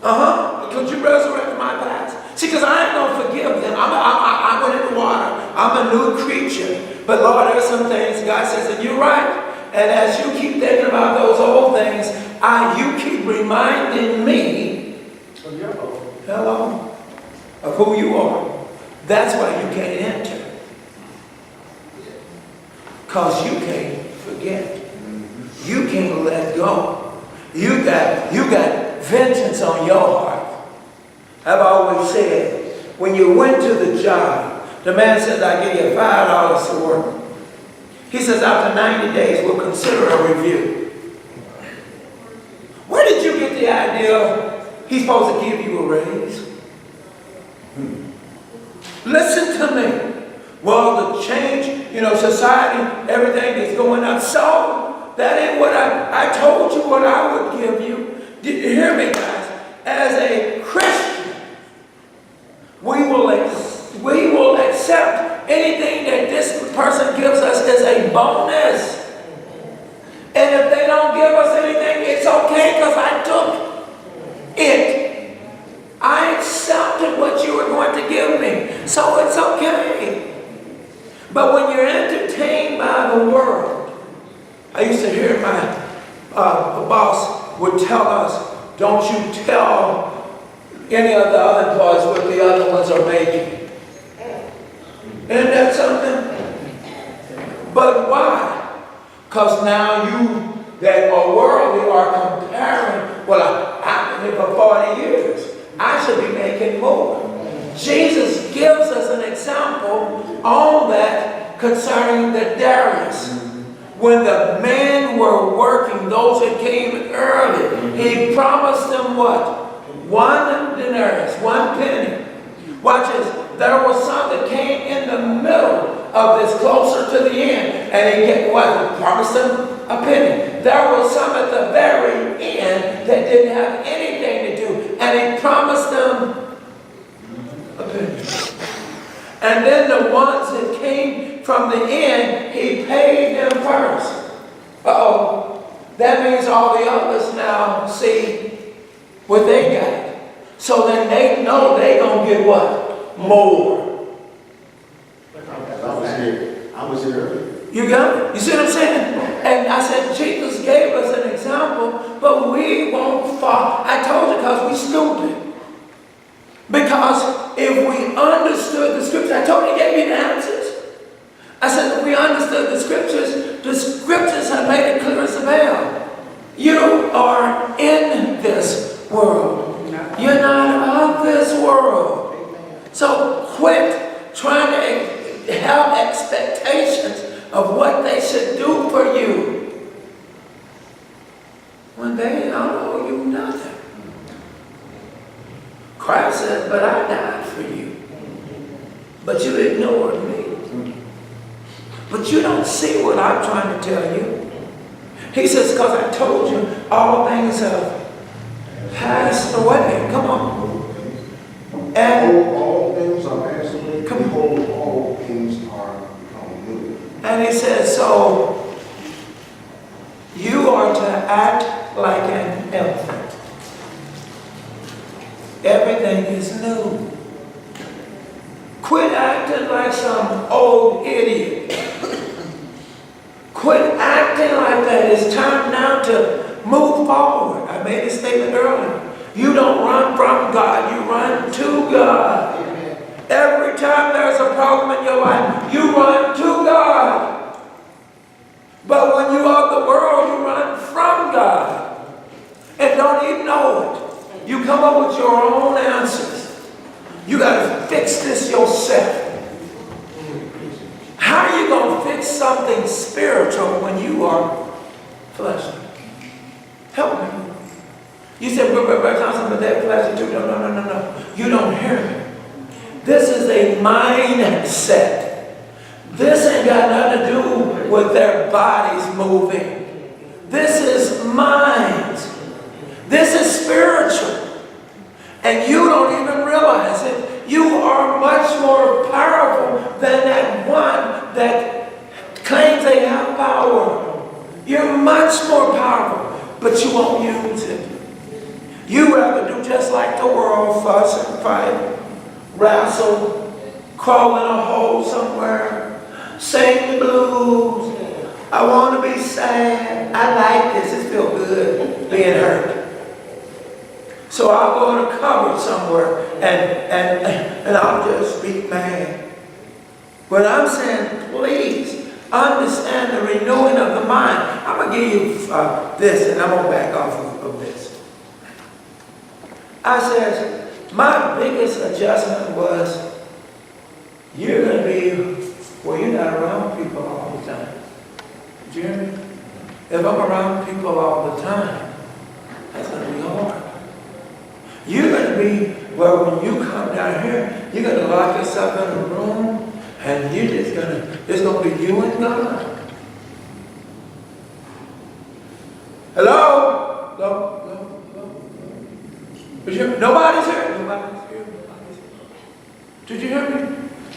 Could you resurrect my past? See, because I ain't going to forgive them. I went in the water. I'm a new creature. But Lord, there's some things God says, and you're right. And as you keep thinking about those old things, you keep reminding me of who you are. That's why you can't enter. Because you can't forget. You can't let go. You got vengeance on your heart. I've always said, when you went to the job, the man says, I give you $5 to work. He says, after 90 days, we'll consider a review. Where did you get the idea he's supposed to give you a raise? Listen to me. Well, the change, society, everything is going up. So, that ain't what I told you what I would give you. Did you hear me, guys? As a Christian, we will accept anything that this person gives us as a bonus. And if they don't give us anything, it's okay because I took it. I accepted what you were going to give me. So it's okay. But when you're entertained by the world, I used to hear my boss would tell us, don't you tell any of the other employees what the other ones are making. Isn't that something? But why? Because now you that are worldly are comparing, well, I've been here for 40 years. I should be making more. Jesus gives us an example on that concerning the Darius. When the men were working, those that came early, he promised them what? 1 denarius, 1 penny. Watch this. There was some that came in the middle of this, closer to the end, and he promised them a penny. There was some at the very end that didn't have anything to do, and he promised them a penny. And then the ones that came from the end, he paid them first. Uh-oh. That means all the others now see what they got. So then they know they're going to get what? More. I was here earlier. You got it? You see what I'm saying? And I said, Jesus gave us an example, but we won't fall. I told you because we're stupid. Because if we understood the scriptures, I told you, he gave you the answers. I said, if we understood the scriptures have made it clear as a bell. You are in this world. You're not of this world. So quit trying to have expectations of what they should do for you when they don't owe you nothing. Christ said, but I died for you. But you ignored me. But you don't see what I'm trying to tell you. He says, because I told you all things have passed away. Come on. And all things are passed away. Behold, all things are become new. And he says, so you are to act like an elephant. Everything is new. Quit acting like some old idiot. Quit acting like that. It's time now to move forward. I made a statement earlier. You don't run from God, you run to God. Every time there's a problem in your life, you run to God. But when you are the world, you run from God. And don't even know it. You come up with your own answers. You got to fix this yourself. How are you going to fix something spiritual when you are fleshly? Help me. You said, but that fleshly too. No. You don't hear me. This is a mindset. This ain't got nothing to do with their bodies moving. This is minds. This is spiritual. And you don't even realize it. You are much more powerful than that one that claims they have power. You're much more powerful, but you won't use it. You rather do just like the world, fuss and fight, wrestle, crawl in a hole somewhere, sing the blues. I want to be sad. I like this. It feels good being hurt. So I'll go in a cupboard somewhere and I'll just be mad. But I'm saying, please understand the renewing of the mind. I'm going to give you this, and I'm going to back off of this. I said, my biggest adjustment was, you're going to be, well, you're not around people all the time. Did you hear me? If I'm around people all the time, that's going to be hard. You're going to be, well, when you come down here, you're going to lock yourself in a room, and you're just going to, it's going to be you and God. Hello? Hello? Did you hear me? Nobody's here. Nobody's here. Did you hear me?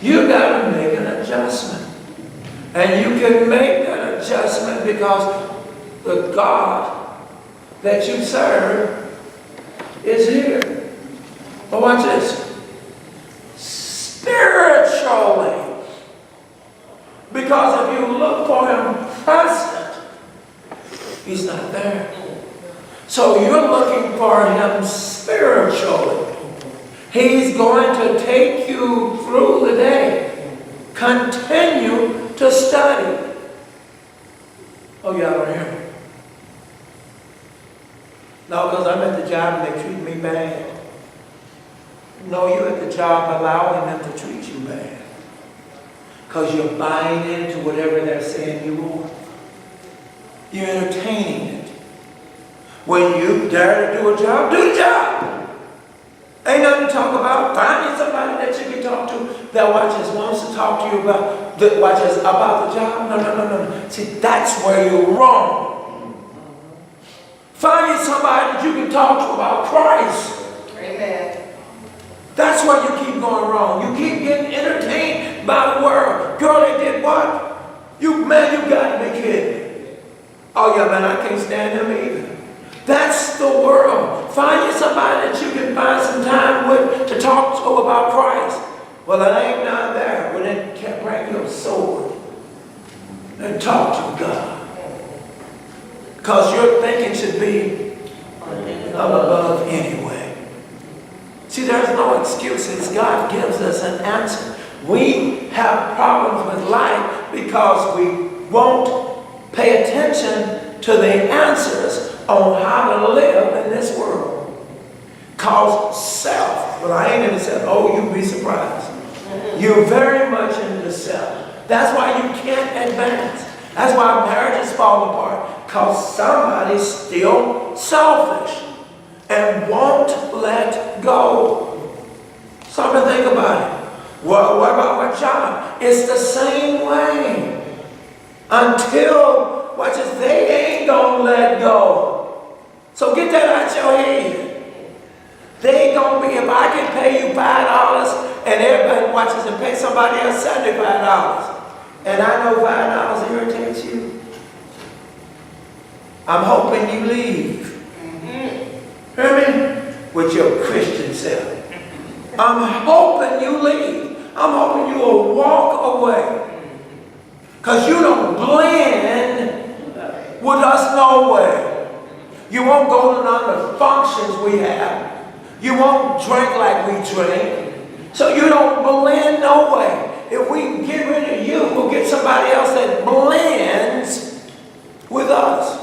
You got to make an adjustment. And you can make that adjustment because the God that you serve is here. But watch this. Spiritually. Because if you look for him present, he's not there. So you're looking for him spiritually. He's going to take you through the day. Continue to study. Oh, y'all don't hear me? No, because I'm at the job and they treat me bad. No, you're at the job allowing them to treat you bad. because you're buying into whatever they're saying you want. You're entertaining it. When you dare to do a job, do the job. Ain't nothing to talk about. Finding somebody that you can talk to that wants to talk to you about the job. No. See, that's where you're wrong. Finding somebody that you can talk to about Christ. Amen. That's where you keep going wrong. You keep getting entertained by the world. Girl, they did what? You got to be kidding me. Oh yeah, man, I can't stand them either. That's the world. Find you somebody that you can find some time with to talk to about Christ. Well, it ain't not there. Well, then bring your sword and talk to God. Because your thinking should be above anyway. See, there's no excuses. God gives us an answer. We have problems with life because we won't pay attention to the answers on how to live in this world. Cause self. Well, I ain't into self. Oh, you'd be surprised. You're very much into self. That's why you can't advance. That's why marriages fall apart. Because somebody's still selfish and won't let go. Something to think about it. Well, what about my job? It's the same way. Until, watch this, they ain't gonna let go. So get that out your head. They ain't gonna be, if I can pay you $5 and everybody watches and pay somebody else $75, and I know $5 irritates you, I'm hoping you leave. Hear me? With your Christian self. I'm hoping you leave. I'm hoping you will walk away. Because you don't blend with us no way. You won't go to none of the functions we have. You won't drink like we drink. So you don't blend no way. If we can get rid of you, we'll get somebody else that blends with us.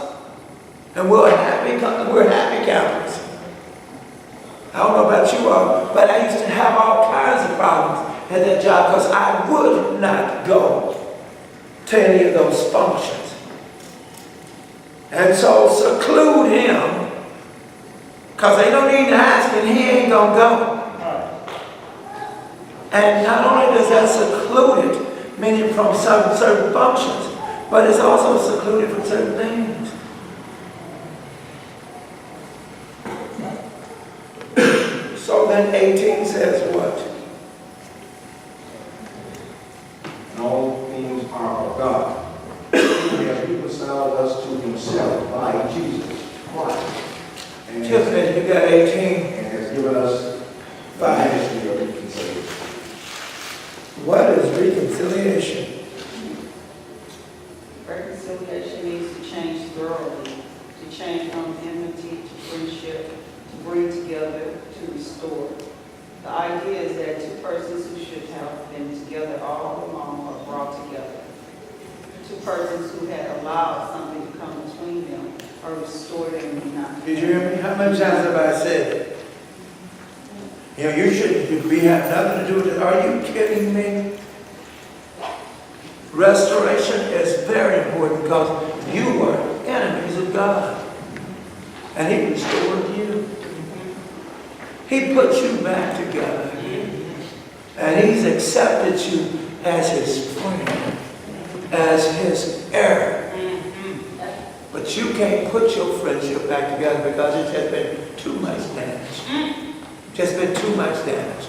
And we're happy campers. I don't know about you all, but I used to have all kinds of problems at that job because I would not go to any of those functions. And so seclude him, because they don't need to ask and he ain't going to go. And not only does that seclude it, meaning from certain functions, but it's also secluded from certain things. So then 18 says what? And all things are of God. He has reconciled us to himself by Jesus Christ. And Just a minute, you got 18. and has given us the 5. ministry of reconciliation. What is reconciliation? Reconciliation means to change thoroughly, to change from enmity to friendship, to bring together, to restore. The idea is that two persons who should have been together all along are brought together. Two persons who had allowed something to come between them are restored and united. Did you hear me? How many times have I said it? You know, you shouldn't be have nothing to do with it. Are you kidding me? Restoration is very important because you were enemies of God. And he restored you. He put you back together. And he's accepted you as his friend, as his heir. But you can't put your friendship back together because it has been too much damage. Just been too much damage.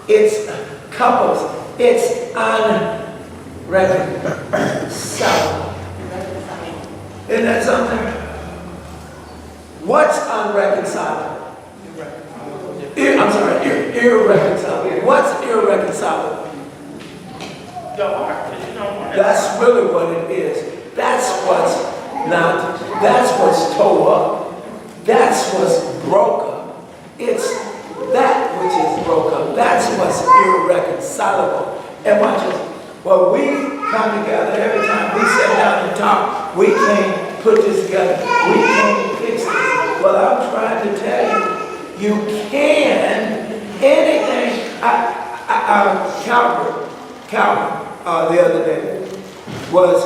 It's couples. It's unreconcilable. Isn't that something? What's unreconcilable? Irreconcilable. What's irreconcilable? That's really what it is. That's what's tore up. That's what's broke up. It's that which is broke up. That's what's irreconcilable. And watch this. Well, we come together every time we sit down and talk. We can't put this together. We can't fix this. Well, I'm trying to tell you, you can. Anything. Calvary Calvin the other day was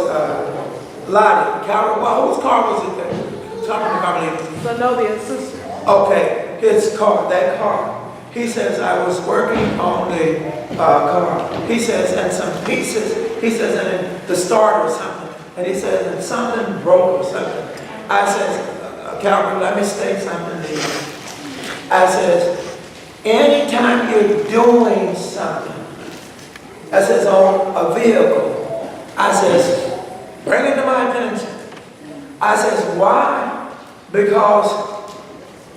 Lottie. Calvin, well, whose car was it there? Talking about it. Zenobia's sister. Okay, his car, that car. He says, I was working on the car. He says, and some pieces, he says, and then the start or something. And he says, and something broke or something. I says, Calvin, let me state something to you. I says, anytime you're doing something, I says, on a vehicle, I says, bring it to my attention. I says, why? Because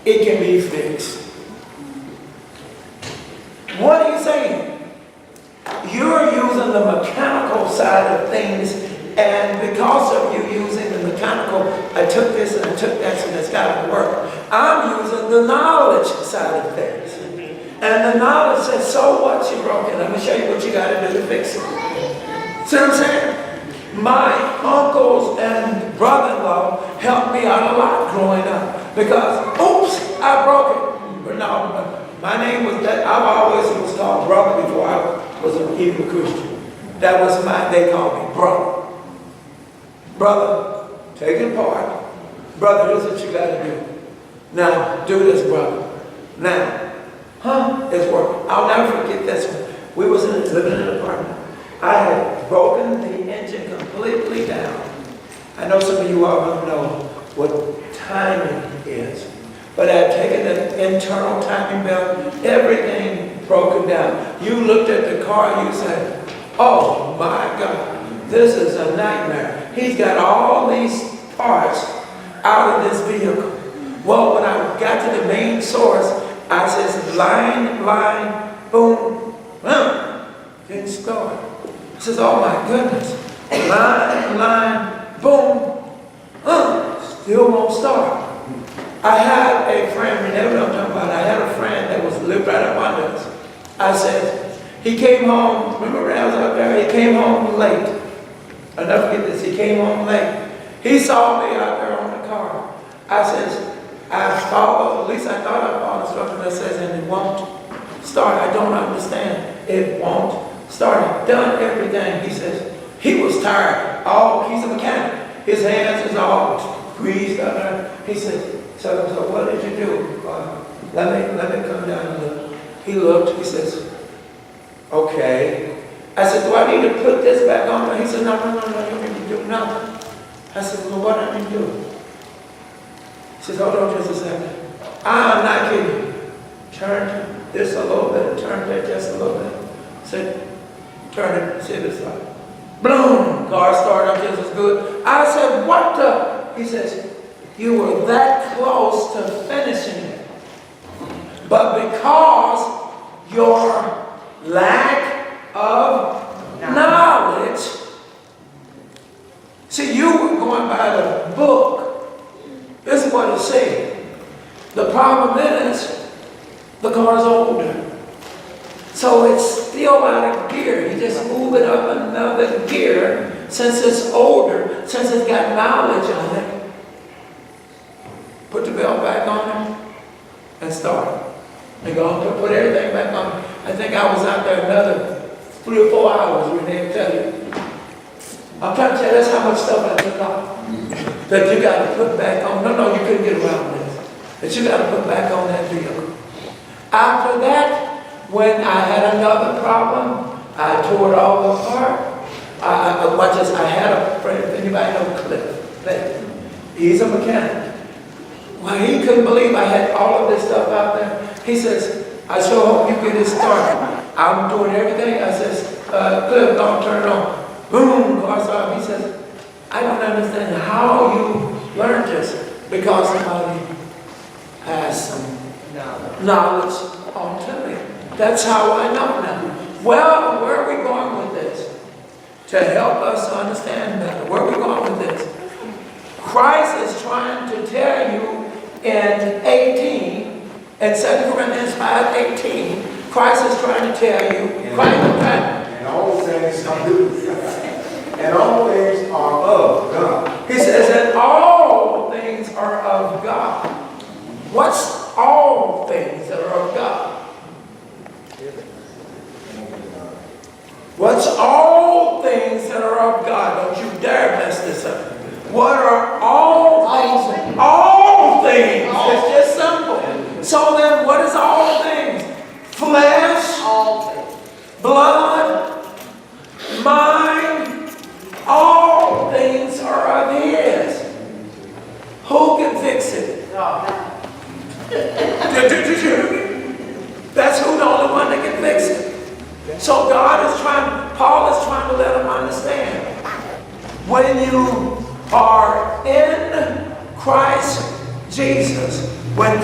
it can be fixed. What are you saying? You're using the mechanical side of things, and because of you using the mechanical, I took this and I took that, so it's got to work. I'm using the knowledge side of things. And the knowledge says, so what, you broke it. Let me show you what you got to do to fix it. See what I'm saying? My uncles and brother-in-law helped me out a lot growing up. Because, oops, I broke it. But no, my name was that. I've always was called brother before I was even a Christian. That was they called me brother. Brother, take it apart. Brother, here's what you got to do. Now, do this, brother. Now, it's working. I'll never forget this one. We was living in an apartment. I had broken the engine completely down. I know some of you all don't know what timing is. But I had taken the internal timing belt, everything broken down. You looked at the car and you said, oh my God, this is a nightmare. He's got all these parts out of this vehicle. Well, when I got to the main source, I says, line, boom, didn't start. I says, oh my goodness, line, boom, still won't start. I had a friend, you never know what I'm talking about, I had a friend that lived right up under us. I said, he came home, remember when I was out there, he came home late. I'll never forget this, he came home late. He saw me out there on the car. I says, I followed, at least I thought I followed instructions that says, and it won't start. I don't understand. It won't start. I've done everything. He says, he was tired. He's a mechanic. His hands is all greased up there. He says, so what did you do? Let me come down and look. He looked, he says, okay. I said, do I need to put this back on? He said, no, you don't need to do nothing. I said, well, what do I need to do? He says, hold on just a second. I'm not kidding. Turn this a little bit, turn that just a little bit. Said, turn it, see if it's like, boom, car started up just as good. I said, what the? He says, you were that close to finishing it. But because your lack of knowledge, see, you were going by the book. This is what it's saying. The problem is, the car's older. So it's still out of gear. You just move it up another gear. Since it's older, since it's got knowledge on it, put the belt back on it and start. And go and put everything back on. I think I was out there another 3 or 4 hours when they tell you. I'm trying to tell you, that's how much stuff I took off. That you got to put back on. No, you couldn't get around this. That you got to put back on that vehicle. After that, when I had another problem, I tore it all apart. I had a friend, if anybody know Cliff, he's a mechanic. Well, he couldn't believe I had all of this stuff out there. He says, I sure hope you get it started. I'm doing everything. I says, Cliff, don't turn it on. Boom, car started. He says, I don't understand how you learned this. Because somebody has some knowledge onto me. That's how I know now. Well, where are we going with this? To help us understand better. Where are we going with this? Christ is trying to tell you in 18, in 2 Corinthians 5:18, Christ is trying to tell you, and all things are good. And all things are of God. He says that all things are of God. What's all things that are of God? What's all things that are of God? Don't you dare mess this up. What are all things? All things. It's just simple. So then, what is all things? Flesh, All things. blood, mind, all things are of His. Who can fix it? That's who the only one that can fix it. So Paul is trying to let them understand. When you are in Christ Jesus, when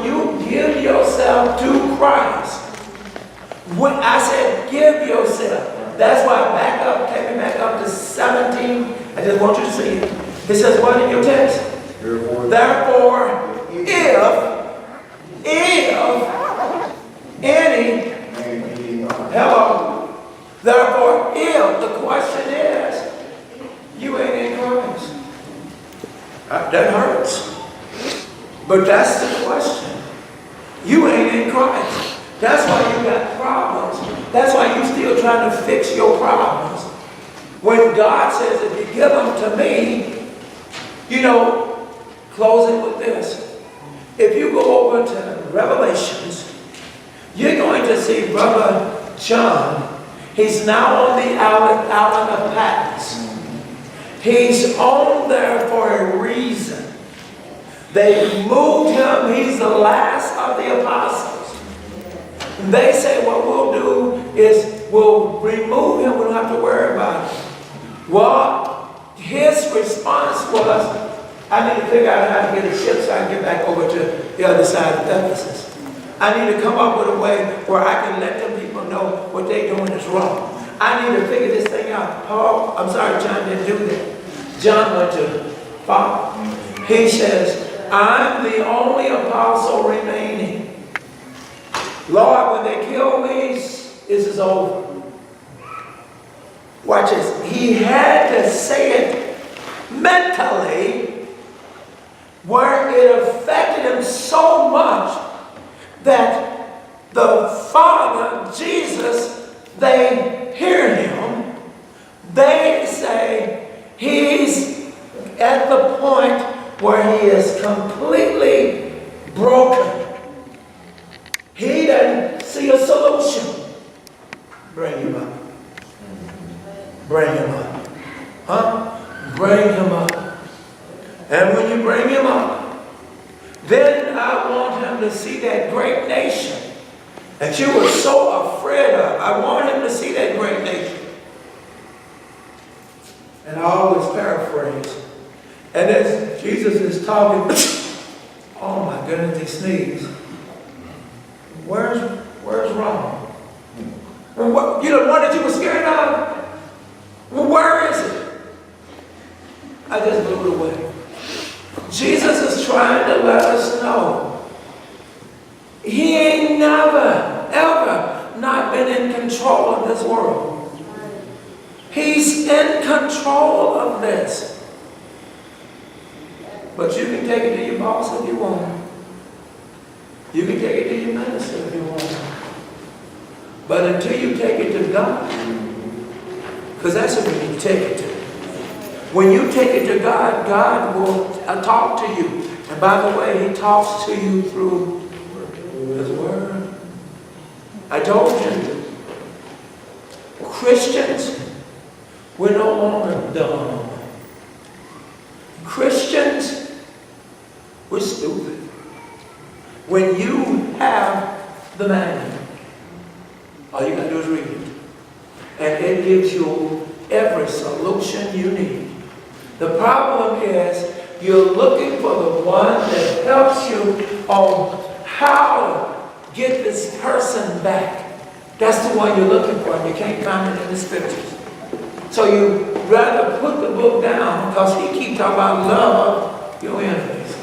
you give yourself to Christ, when I said give yourself, that's why take me back up to 17. I just want you to see it. It says what in your text? Therefore, if any, hello, therefore, if, the question is, you ain't in Christ. That hurts. But that's the question. You ain't in Christ. That's why you got problems. That's why you still trying to fix your problems. When God says, if you give them to me, closing with this. If you go over to Revelations, you're going to see Brother John. He's now on the island of Patmos. He's on there for a reason. They moved him. He's the last of the apostles. And they say what we'll do is we'll remove him. We don't have to worry about it. Well, his response was, I need to figure out how to get a ship so I can get back over to the other side of Ephesus. I need to come up with a way where I can let them people know what they're doing is wrong. I need to figure this thing out. John didn't do that. John went to Father. He says, I'm the only apostle remaining. Lord, when they kill me, this is over. Watch this. He had to say it mentally, where it affected him so much that the Father, Jesus, they hear him. They say he's at the point where he is completely broken. He doesn't see a solution. Bring him up. Bring him up. Huh? Bring him up. And when you bring him up, then I want him to see that great nation that you were so afraid of. I want him to see that great nation. And I always paraphrase. And as Jesus is talking, oh my goodness, he sneezed. Where's wrong? What, the one that you were scared of? Well, where is it? I just blew it away. Jesus is trying to let us know he ain't never, ever not been in control of this world. He's in control of this. But you can take it to your boss if you want. You can take it to your minister if you want. But until you take it to God, because that's who you take it to. When you take it to God, God will talk to you. And by the way, he talks to you through his word. I told you, Christians, we're no longer dumb. Christians, we're stupid. When you have the manual, all you got to do is read it. And it gives you every solution you need. The problem is you're looking for the one that helps you on how to get this person back. That's the one you're looking for, and you can't find it in the scriptures. So you rather put the book down because he keeps talking about love your enemies.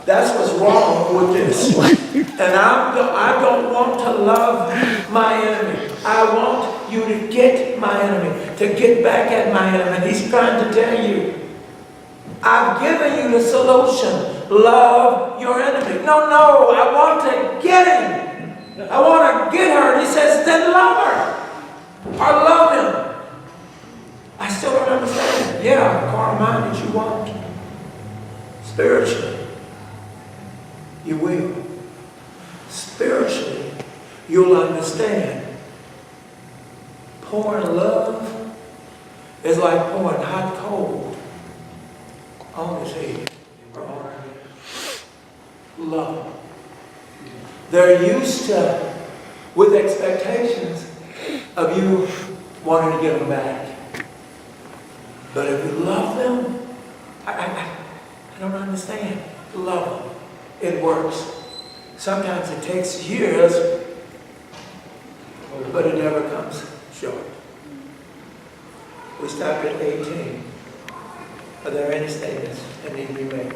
That's what's wrong with this. And I don't want to love my enemy. I want you to get my enemy, to get back at my enemy. He's trying to tell you, I've given you the solution. Love your enemy. No, I want to get him. I want to get her. And he says, then love her. Or love him. I still don't understand. Yeah, carnal minded you won't. Spiritually, you will. Spiritually, you'll understand. Pouring love is like pouring hot coal on his head. Or on her head. Love. They're used to, with expectations of you wanting to get them back. But if you love them, I don't understand. Love them. It works. Sometimes it takes years, but it never comes short. We stopped at 18. Are there any statements that need to be made?